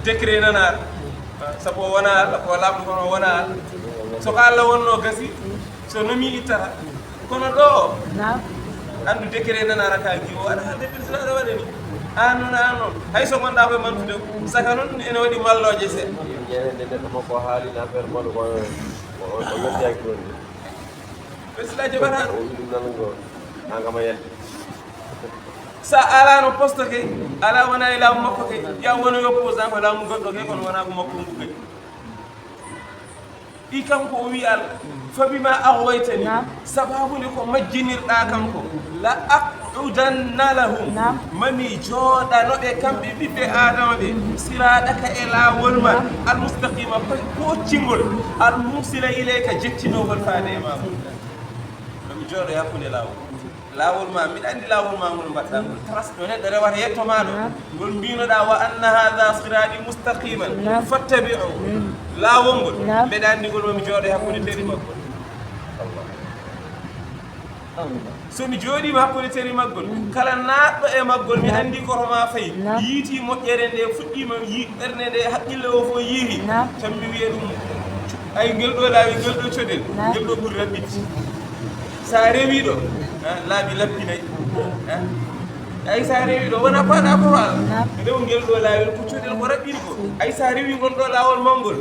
décret nanaɗo sabu o wona Allah ko lamɗo kono wona Allah so ko Allah wonno gasi so nomi ittata kono ɗo andu décret nanara ka gi o waɗa hande président aɗa waɗani an noon an noon hay so gonɗa koye mantude saka noon ene waɗi malloje se neɗɗo makko haalino affaire moɗo ko yettiyaki ɗon président jaɓata o wi ɗum nango nangama yalti sa alano poste ke ala wona e laamu makko ke ya wona opposant ko laamu goɗɗo ke kono wona ko makko ngu kadi ɗi kanko o wi Allah fabima aghwaytani sababude ko majjinirɗa kanko la aqudanna lahum mami jooɗanoɓe kamɓe ɓiɓɓe adama ɓe siraɗaka e laawol ma almustaqima koccingol almusila ilayka jettinogol faade e mama mami jooɗo e hakkude laawol ma mbiɗa andi laawol ma ngol mbaɗɗa ngol tras ɗo neɗɗo rewata yettoma ɗo ngol mbinoɗa wa anna hadha sirati mustaqiman fattabi'u laawol ngol mbeɗa andi ngol mami jooɗo e hakkude teri maggol somi jooɗima hakkude teri maggol kala naatɗo e maggol mi andi kotoma fayi yiiti moƴƴere nde fuɗɗima ɓernde nde haqqille o fof yiiri tan mi wiye ɗum ay ngel ɗo laawi ngel ɗo coɗel ngel ɗo ɓuuri raɓɓitti sa rewi ɗo laaɓi lappinayi ay sa rewi ɗo wona paɗa ko Allah rew ngel ɗo laawol ko coɗel ko raɓɓiri ko ay sa rewi gon ɗo laawol mangol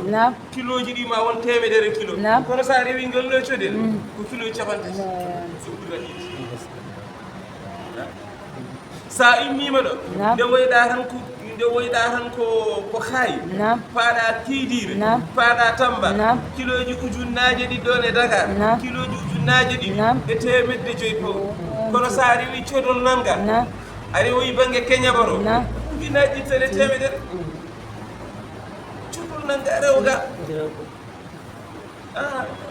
kiloji ɗi ma won temedere kilo kono sa rewi ngel ɗo coɗel ko kilo capantati so ɓuuri raɓɓiti sa immima ɗo nde woyɗa tan ko kaayi paaɗa tiidire paaɗa tamba kiloji ujunnaje ɗi ɗon e Dakar kiloji ujunnaje ɗi e temedde joyi paw kono sa rewi codol nanga a rewoyi banggue keñabaro ujunnaji ɗittane temedere codol nanga a rewga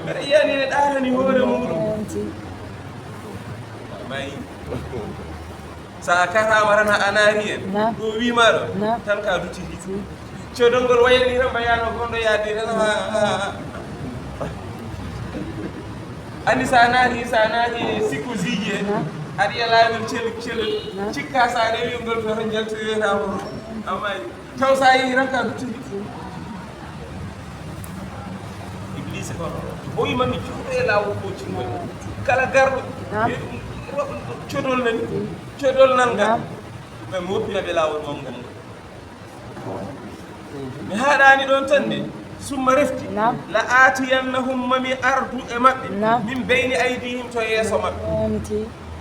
mbeɗa yiyani ne ɗarani hoore muɗum mayi sa katama tan a naari en ɗo wimaɗo tan ka duttiti codol ngol wayani tan mbayano gonɗo yaade andi sa naati sikku ziji en aɗa yiya laawol celel cikka sa rewi ngol to tan jaltoyetamo amayi taw sa yeehi tan ka duttiti Iblis ko o wimami juuɗo e laawol ko cingol kala garɗo codol nanga ɓe mi woppinaɓe laawol mangol mi haɗani ɗon tan de summa refti la atiyannahum mami ardu e maɓɓe min beyni aydihim to yeeso maɓɓe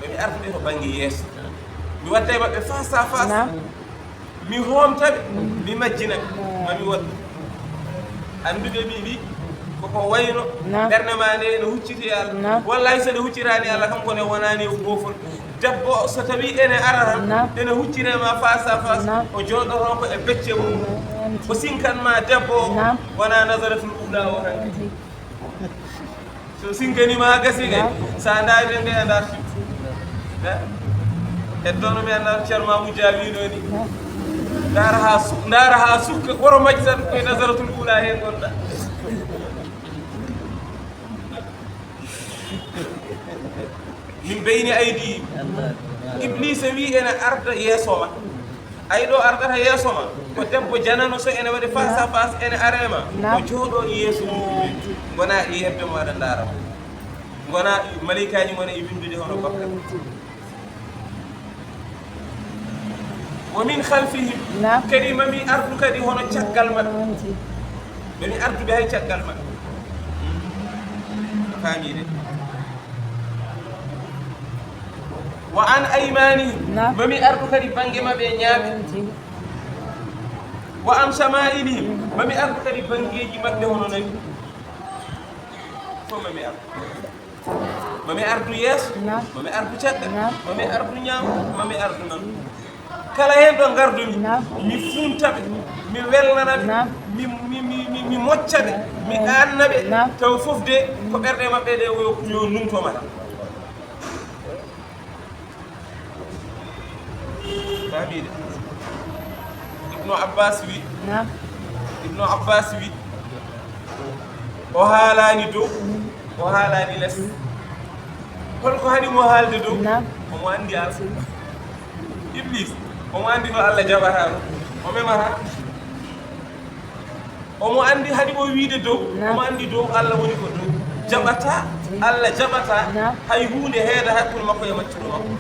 mi artude to bangi yeeso mi wadda e maɓɓe face à face mi homtaɓe mi majjinaɓe mami waddu anduɓe mbi koko wayno ɓernde ma nde ne hucciti Allah wallahi so nde huccirani Allah kam kone wonani gofol debbo so tawi ene ara tan ene huccirema face à face o jooɗoto ko e becce mum o sinkanma debbo o wona nasaratul ula o tan so sinkanima gasi kay sa daari nde a darti heddono mi anda ceerno Mamoudou Dia wino ni ndara ha sukka woro majji tan koye nasaratul ula hen gonɗa min beyni aydi iblisa wi ene arda yeesoma ay ɗo ardata yeesoma ko debbo janano so ene waɗi face à face ene arema o jooɗo yeeso mum gona e yebbe maɗa ndaara gona malikaji gona e windude hono bakka wa min khalfihim kadi mami ardu kadi hono caggal maɓɓe mami arduɓe hay caggal maɓɓe faamide wa an aymanihim mami ardu kadi bange maɓe ñaaɓe wa an shama'ilihim mami ardu kadi bangeji maɓɓe hono nani fof mami ardu yeeso mami ardu caggal mami ardu ñaamo mami ardu nan kala hen ɗo gardumi mi funtaɓe mi welnanaɓe mi moccaɓe mi annaɓe taw fof de ko ɓerɗe maɓɓe ɗe yo numtomata famide ibnu abbas wi o haalani dow o haalani less holko haɗimo haalde dow omo andi Allah iblis omo andi no Allah jaɓata ɗum o memata omo andi haɗimo wiide dow omo andi dow Allah woni ko dow jaɓata Allah jaɓata hay hunde heeda hakkude makko e maccuɗo makko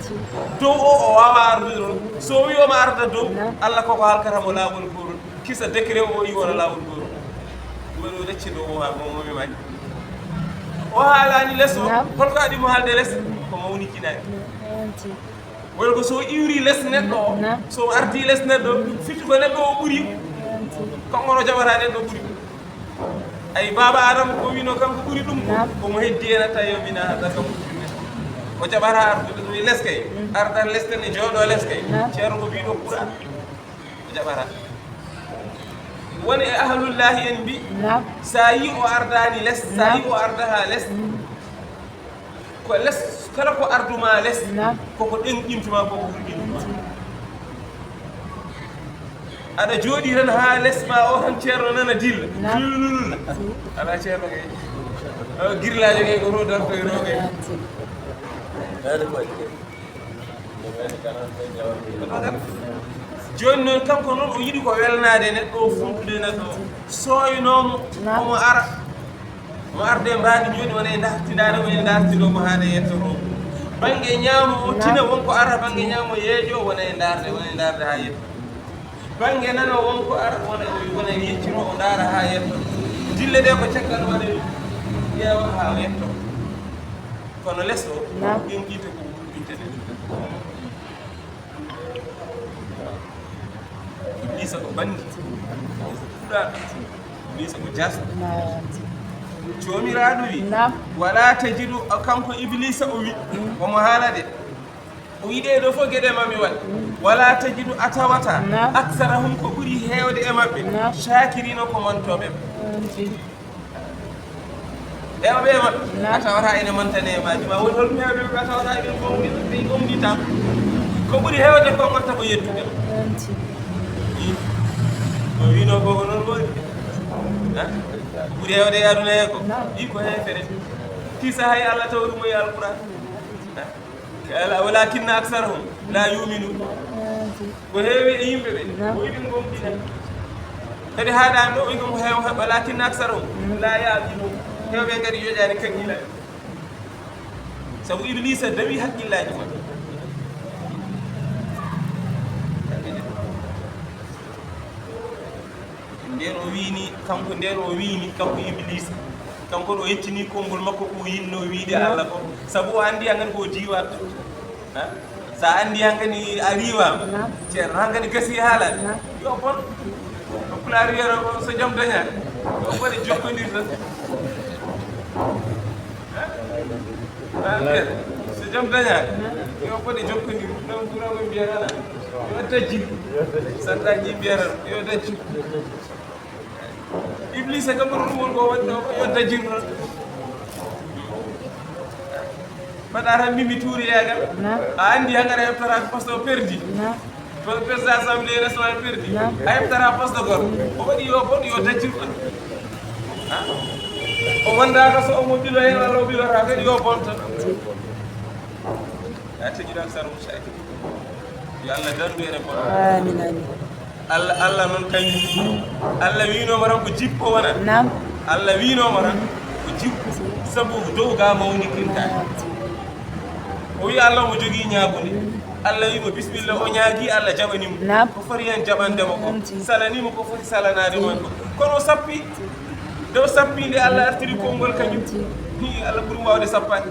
dow o wawa ardude ɗon so wi omo arda dow Allah koko halkatamo laawol gorol kisa décret o yi wona laawol gorol ɗumen o recci dow momi maji o haalani less o holko aɗimo haalde less ko mawnikinaɓe wala ko so iwri less neɗɗo o so ardi less neɗɗo o fitti ko neɗɗo o ɓuuri kongono jaɓata neɗɗo ɓuuri ay baba adam ko wino kam ko ɓuuri ɗum komo heddi en atta yomina haɗa kam o jaɓata ardude ɗum less kay ardan less tan e jooɗo less kay ceerno ko mbiɗo ɓuura o jaɓata woni e ahlullahi en mbi sa yi o ardani less sa yi o ardata less ko less kala ko arduma less koko ɗenƴintuma koko hurƴintuma aɗa jooɗi tan ha less ma o tan ceerno nana dilla lululula ala ceerno kay girlajo kay ko rodanto e rogay joni noon kanko noon o yiɗi ko welnade neɗɗo o funtude neɗɗo o soynomo omo ara mo arde mbaɗi joni wona e dartidade woni dartiɗo mo haade yettoto banggue ñaamo o tina wonko ara banggue ñaamo yeejo wona e darde ha yetto banggue nano wonko ara wona e yeccino o daara ha yetto dille ɗe ko caggal waɗa ƴeewa ha yetto kono less o ɗin ƴiite ko wurɓinte ɗe iblisa ko bandi fuɗaɗo iblisa ko jasɗo jomiraɗo wi wala tajidu kanko iblisa o wi omo haalade o yiɗe ɗo fof gueɗe mami waɗ wala tajidu a tawata aksarahum ko ɓuuri hewde e maɓɓe shakirino ko mantoɓe ewɓe e maɓɓe a tawata ene mantane e maji ma woni holɗum hewɓe a tawata eɓe gomdi tan ko ɓuuri hewde ko gonta ko yettude o wino koko noon woodi ɓuuri hewde e aduna he ko ɗi ko hefere kisa hay Allah taw ɗum e alquran walakinna aksarahum la yuminun ko heewi e yimɓe ɓe o yiɗin gomɗina kadi haɗani ɗo oyi komo heew walakinna aksarahum la yaqilun hewɓe kadi yoƴani kaggillaji saabu iblisa dawi haqqillaji maɓɓe nden o wini kanko nden o wini kanko iblisa kanko ɗo yettini konngol makko ko yinno wiide Allah ko saabu o andi a gandi ko diwat sa andi hankani a riwama ceerno hankani gasi haalade yo bon ko pulaar wiyata ko so jam dañaade yo foti jokkondir tan so jam dañaade yo foti jokkondir ɗum ɓurango mbiyatana yo dajji santaji mbiyatan yo dajji Iblis kam ɗum won ko waɗi ɗo yo dajjir noon mbaɗa tan mimi tuuri yagal a andi hangara heɓtata ko poste o perdi président assemblée nationale perdi a heɓtata poste goto o waɗi yo bon yo dajjir ɗon o wondaka so omo ɓilo hen walla o ɓilota kadi yo bon tan a teƴiɗan sar mousaaki yo Allah dandu ene bon amin amin Allah noon kañum Allah winoma tan ko jippo wona Allah winoma tan ko jippo sabu dow ga mawni kirtaki o wi Allah mo jogui ñaagude Allah wimo bisimilla o ñaagui Allah jaɓanimo ko foti hen jaɓandemo ko salanimo ko foti salanade mon ko kono o sappi dow sappinde Allah artiri konngol kañum ni Allah ɓuuri wawde sappade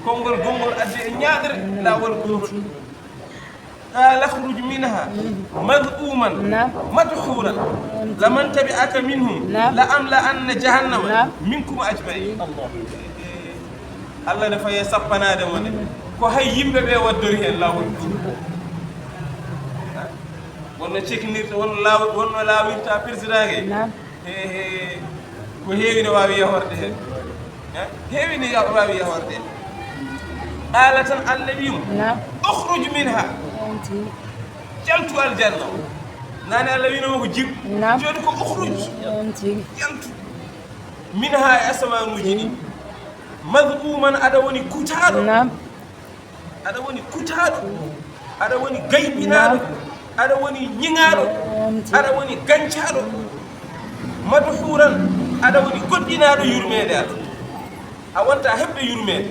konngol gongol adde e ñaagre lawol gongol قال اخرج منها مذءوما مدحورا لمن تبعك منهم لأملأن جهنم منكم أجمعين الله نفاي سبنا دمون ko hay yimbe be waddori hen lawol wonno cekinirta wonno lawirta président ge ko heewi no wawi yahorde hen heewi ni wawi yahorde qala tan allawim ukhruj minha jaltu aljanna nani Allah wino ko jib joni ko ukhruj jaltu minha asmanuji ni madhuman ada woni kutado ada woni kutado ada woni gaybinado ada woni nyingado ada woni gancado madhuran ada woni goddinado yurmede a wonta hebbe yurmede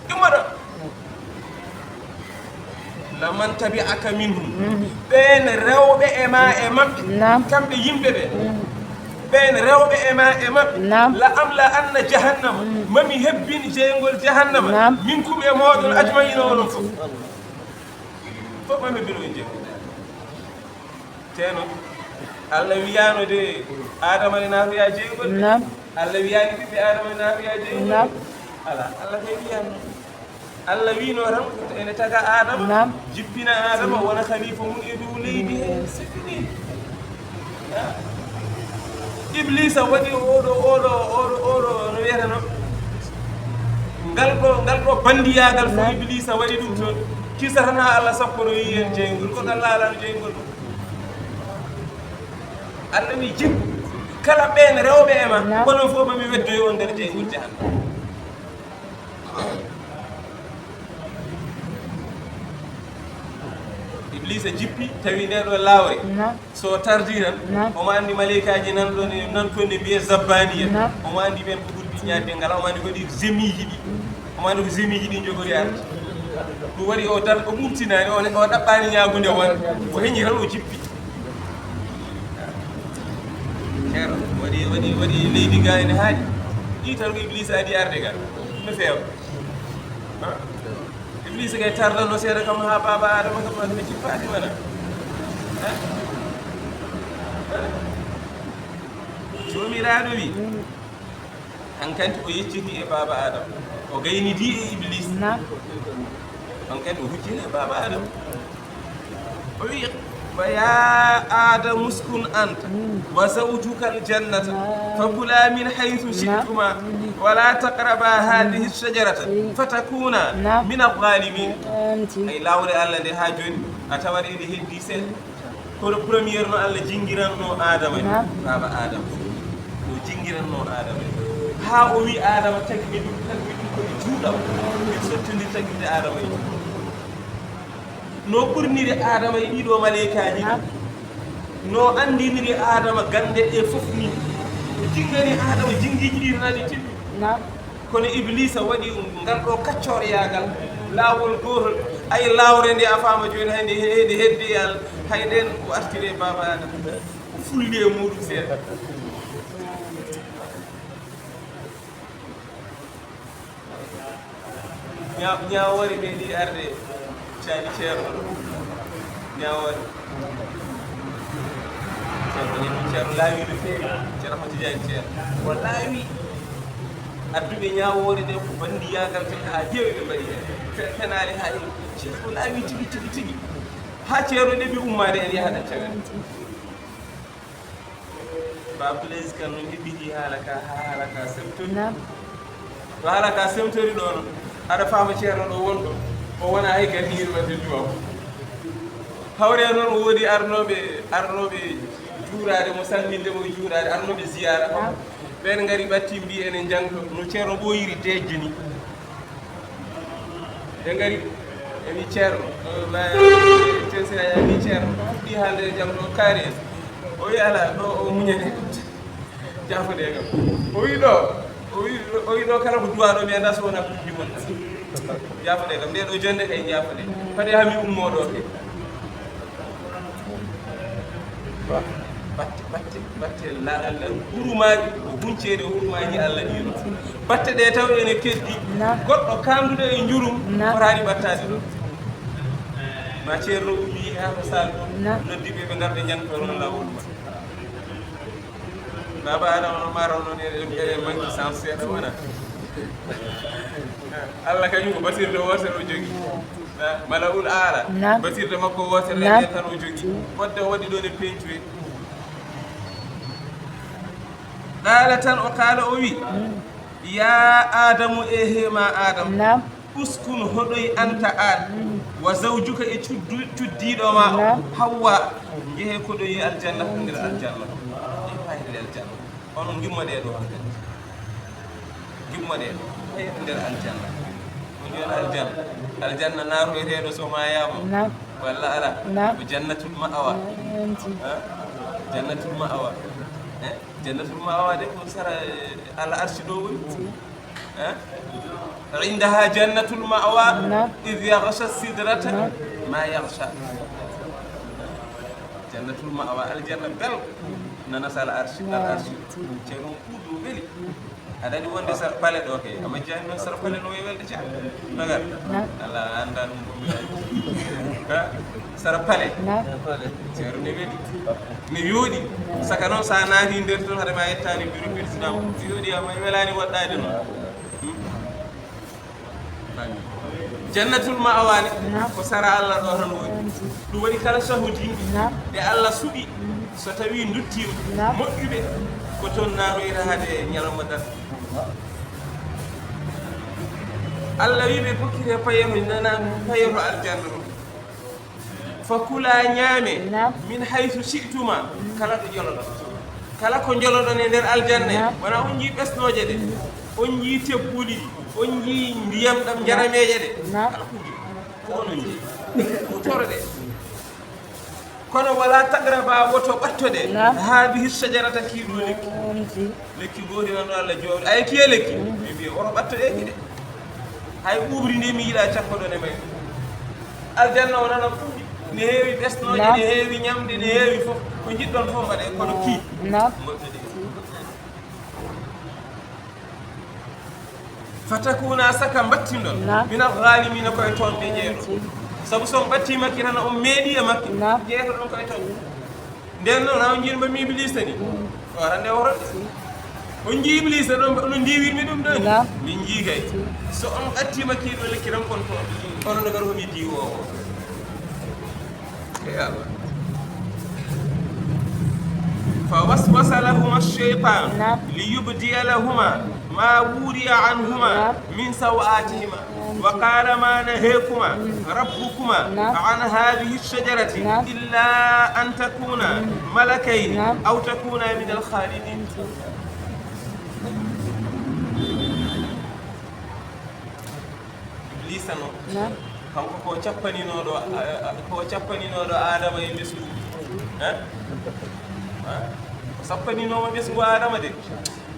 imara laman tabi'aka minhum ben rewbe e ma e mabbe kambe yimbe be ben rewbe e ma e mabbe la amla anna jahannam mami hebbin jeengol jahannam minkum e modon ajmaina won fof mami biro inje teno Allah wiyano de adama ni nafiya jeengol Allah wiyani bi adama ni nafiya jeengol ala Allah kay wiyano Allah wino ran ene taga adama jippina adama wona khalifa mun e dow leydi he sifini iblisa wadi odo no wiyata no ngal ko bandiyagal fo iblisa wadi dum ton kisatana Allah sapporo yiyen jeengol ko Allah ala jeengol Allah mi jip kala ben rewbe e ma kono fo mami weddoy on der jeengol jahan Iblisa jippi tawi neɗo lawre so tardi tan omo andi malaikaji nan to ne biye zabbaniya omo andi ɓen ko ɓurɓi ñadde ngal omo andi ko ɗi zemiji ɗi omo andi ko zemiji ɗi jogori arde ɗum waɗi o tan o ɓurtinani o ɗaɓɓani ñagude won o heñi tan o jippi ceero waɗi leydi ga ene haaɗi ɗi tan ko Iblisa adi arde gal no feewa Iblisa kay tardano seeɗa kam ha baba adama kam ande jippade mana jomiraɗo wi hankanti o yecciti e baba adama o gaynidi e Iblis hankanti o huccini e baba adama o wi ويا آدم اسكن أنت وزوجك الجنة فكلا من حيث شئتما ولا تقربا هذه الشجرة فتكونا من الظالمين أي لاوري الله دي هاجوني أتواري دي هدي سيل كل بريمير نو الله جينغيران نو آدم بابا آدم نو جينغيران نو آدم ها أوي آدم تكمل كل جودا بيسوتني تكمل آدم no ɓurniri adama e ɗiɗo maleykaji no andiniri adama gande ɗe fof ni jingani adama jingiji ɗi nani timmi kono Iblisa waɗi ngal ɗo kaccoroyagal lawol gotol ay lawre nde a fama joni hayde hedde hayɗen o artire baba adama o fulli e muɗum seeɗa ñawore meeɗi arde caani ceerno ñawore ceerno laawi no feewi ceerno Ahmad Tidiani ceerno o laawi adduɓe ñawore ɗe ko bandi yagal te ha heewi ɓe mbaɗi hen fenaali ha heewi ceerno laawi tigi ha ceerno ɗeɓi ummade en yaha ɗaccagal ba Abdoulaye Kane noon heɓɓiti haala ka semtori to haala ka semtori ɗo noon aɗa faama ceerno ɗo wonɗo o wona hay ganniirmate duwaw hawre noon o woodi arnoɓe juurade mo salminde mo juurade arnoɓe ziyara kam ɓen ngari ɓatti mbi enen jangto no ceerno ɓooyiri dejje ni ɓe ngari e wi ceerno wi ceerno ɗi haalde e jam ɗo kaari en o wi ala ɗo o muñane jafode kam o wi ɗo kala ko duwa ɗo mi anda so wona ɓuɗɗi mon jafode kam nde ɗo jonde kay jafode fade hami ummoɗo ke batte hurumaji huncede hurumaji Allah ɗino batte ɗe taw ene keddi goɗɗo kanduɗo e jurum fotani battade ɗo ma ceerno ummi ha ko sal noddiɓe ɓe garde jantono lawol baba adama no maraw noon eɗen manki sens seeɗa wona Allah kañum ko batirde wotere o jogui mala ul aala batirde makko wotere ɗe tan o jogui wadde o waɗi ɗon e peinture قال تن وقال أوي يا آدم إيه ما آدم أسكن هدوي أنت آدم وزوجك تديد ما حواء يه كدوي الجنة من الجنة إيه فايد الجنة أنا نجيب ما ده جيب ما ده إيه من الجنة من الجنة نار ويريد سما يام ولا ألا وجنة المأوى جنة المأوى جنة المأوى ده سر على أرش دول عندها جنة المأوى إذ يغشى السدرة ما يغشى جنة المأوى الجنة بل ننسى الأرش جنون كودو بلي هذا دي وند سر بالي دوكي أما جنة سر بالي نوي بل دجا نعم الله عندنا سر بالي سر نبي نيودي سكانون سانادي ندرتون هذا ما يتاني بيرو بيرسنا نيودي أما يملاني وداي دنا جنة المأوى وسر الله دهرنوي دوالي كلا شهودي يا الله سبي ستوي نتيم مؤيبه كتون نارو إلى هذا نيلو مدر الله يبي بكرة فيهم إننا فيهم الجنة فكلا نيامي من حيث شئتما كلا تجلد كلا كنجلد ندير الجنة وانا أنجي بس نوجد أنجي تبولي أنجي ديام دم جرامي جد كلا كنجي كونجي كتورد kono wala tagraba woto ɓattude hadihi shajarata kiiɗo lekki gooti nan Allah jooɗi ay kiye lekki mi mbiya woto ɓattude de hay ɓuɓri nde mi yiɗa cakkoɗon e may aljanna o nana fuuɗi ne heewi ɓesnoje ne heewi ñamde ne heewi fof ko jiɗɗon fof mbaɗe kono kii moƴƴude fatakuna saka mbattindon min alghalimina koye toon ɓe jeeɗo sabu son battima ki tan on meeɗi e makki jeeto ɗon koye ton nden noon ha on jiinba mi iblisa ni warande worode on jii iblisa ɗon no ndiwirmi ɗum ɗoni min jii kay so on ɓattima kiiɗo lekki tan kon toon kono nde gara homi diwowo e Allah فوسوس لهما الشيطان ليبدي لهما ما وري عنهما من سوآتهما وقال ما نهيكما ربكما عن هذه الشجرة إلا أن تكونا ملكين أو تكونا من الخالدين إبليس نو ko cappaniɗo adama e ɓesgu sappaninoma ɓesgu adama de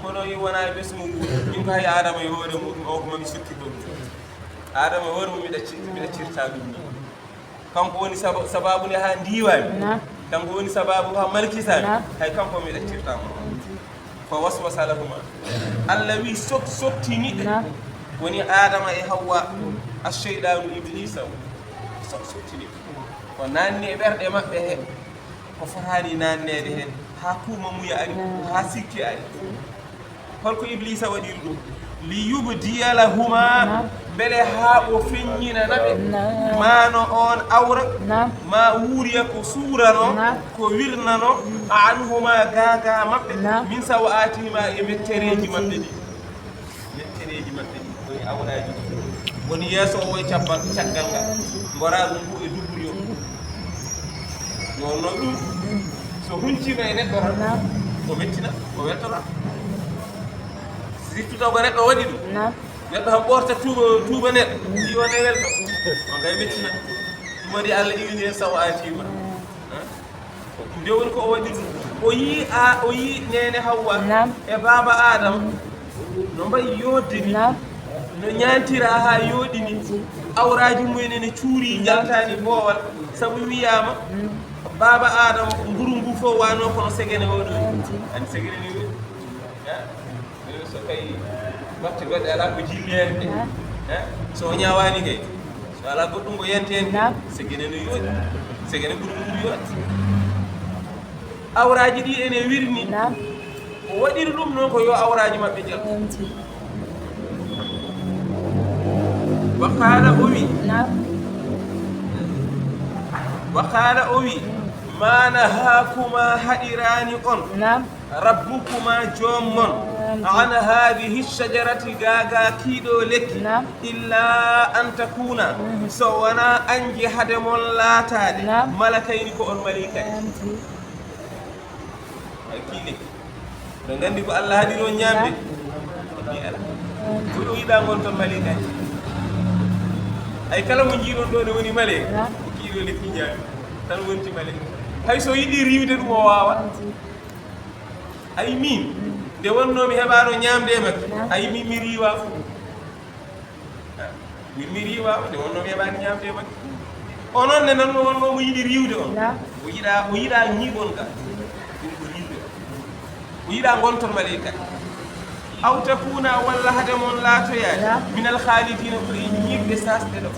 kono yi wona e ɓesgu ngu min ko hay adama e hoore muɗum o ko mami sukki ɗum adama e hoore mum miɗa cirta ɗum ni kanko woni sababu nde ha ndiwami kanko woni sababu ha malkisami hay kanko miɗa cirtamo ko waswasa lahuma Allah wi sottiniɗe woni adama e hawwa ash-shaytanu iblisa sottini ko nanni e ɓerɗe maɓɓe he ko fotani nannede hen ha kuuma muya ari ha sikki ari holko iblisa waɗiri ɗum li yubdiya lahuma beele ha o feññinana ɓe mano on awra ma wuuriya ko suurano ko wirnano anhuma gaga maɓɓe min sawatima e mettereji maɓɓe ɗi woni awraji ɗi woni yeeso o e caggal ngal gora ɗum fo e dubburi o non noon ɗum so huncima e neɗɗo tan o mettina o weltora surtout taw ko neɗɗo waɗi ɗum neɗɗo han ɓorta tuuba neɗɗo ɗi on e welto on kay mettina ɗum waɗi Allah iwini hen sawatima nde woni ko o waɗi ɗum o yii nene Hawwa e baba Adama no mbayi yoddini no ñantira ha yoɗini awraji mumen ene cuuri jaltani boowal saabu wiyama baba Adama nguru ngu fof wano kono segene oɗo ani segene ni so tawi batte goɗɗe ala ko jilli hen de so o ñawani kay so ala goɗɗum ko yente hen segene no yooɗi segene nguru ngu yooɗi awraji ɗi ene wirni o waɗiri ɗum noon ko yo awraji maɓɓe jal وقال أوي ما نهاكما حديراني أن ربكما جومون عن هذه الشجرة غاغا كيدو لك إلا أن تكونا سوانا أنجي حدمون لا تادي ملكين كو الملكة كيلك دغاندي كو الله هاديرو نيامبي ko yiɗa gonton malika ay kala mo jiiɗon ɗo ne woni malika ko kiiɗo lekki jaami tan wonti malika hay so yiɗi riwde ɗum o wawa ay min nde wonnomi heɓaɗo ñamde e makko ay min mi riwa mi riwa nde wonnomi heɓani ñamde e makko onon ne nan wonno mo yiɗi riwde on o yiɗa ñiiɓon ka ɗum ko riwde o yiɗa gonton malika aw takuna walla hade mon laatoyaade minal khalidina ko e ñiɓɓe sasɗe ɗo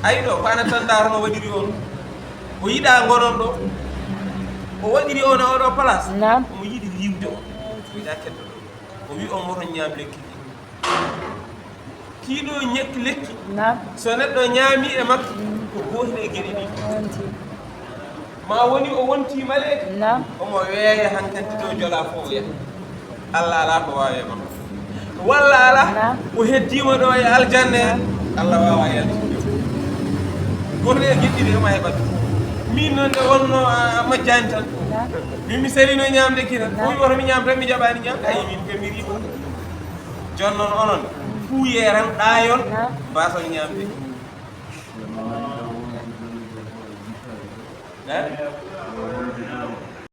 ayi ɗo ko ana tan daarno waɗiri on o yiɗa gonon ɗo o waɗiri on e oɗo place omo yiɗi riwde on o yiɗa keddo ɗo o wi on moton ñaam lekki kiiɗo ñekki lekki so neɗɗo ñaami e makko ko gotel e gueɗe ɗi ma woni o wonti maleyka omo weeya hankanti to jola fo o yaha Allah ala ko wawi e makko walla ala o heddima ɗo e aljanne Allah wawa yaltude goto e gueɗɗiɗi ema heɓat min noon nde wonno majjani tan min mi salino ñamde ki tan o wi woto mi ñam tan mi jaɓani ñamde ayi min ke mi riima jon noon onon puuye tan ɗayon mbason ñamde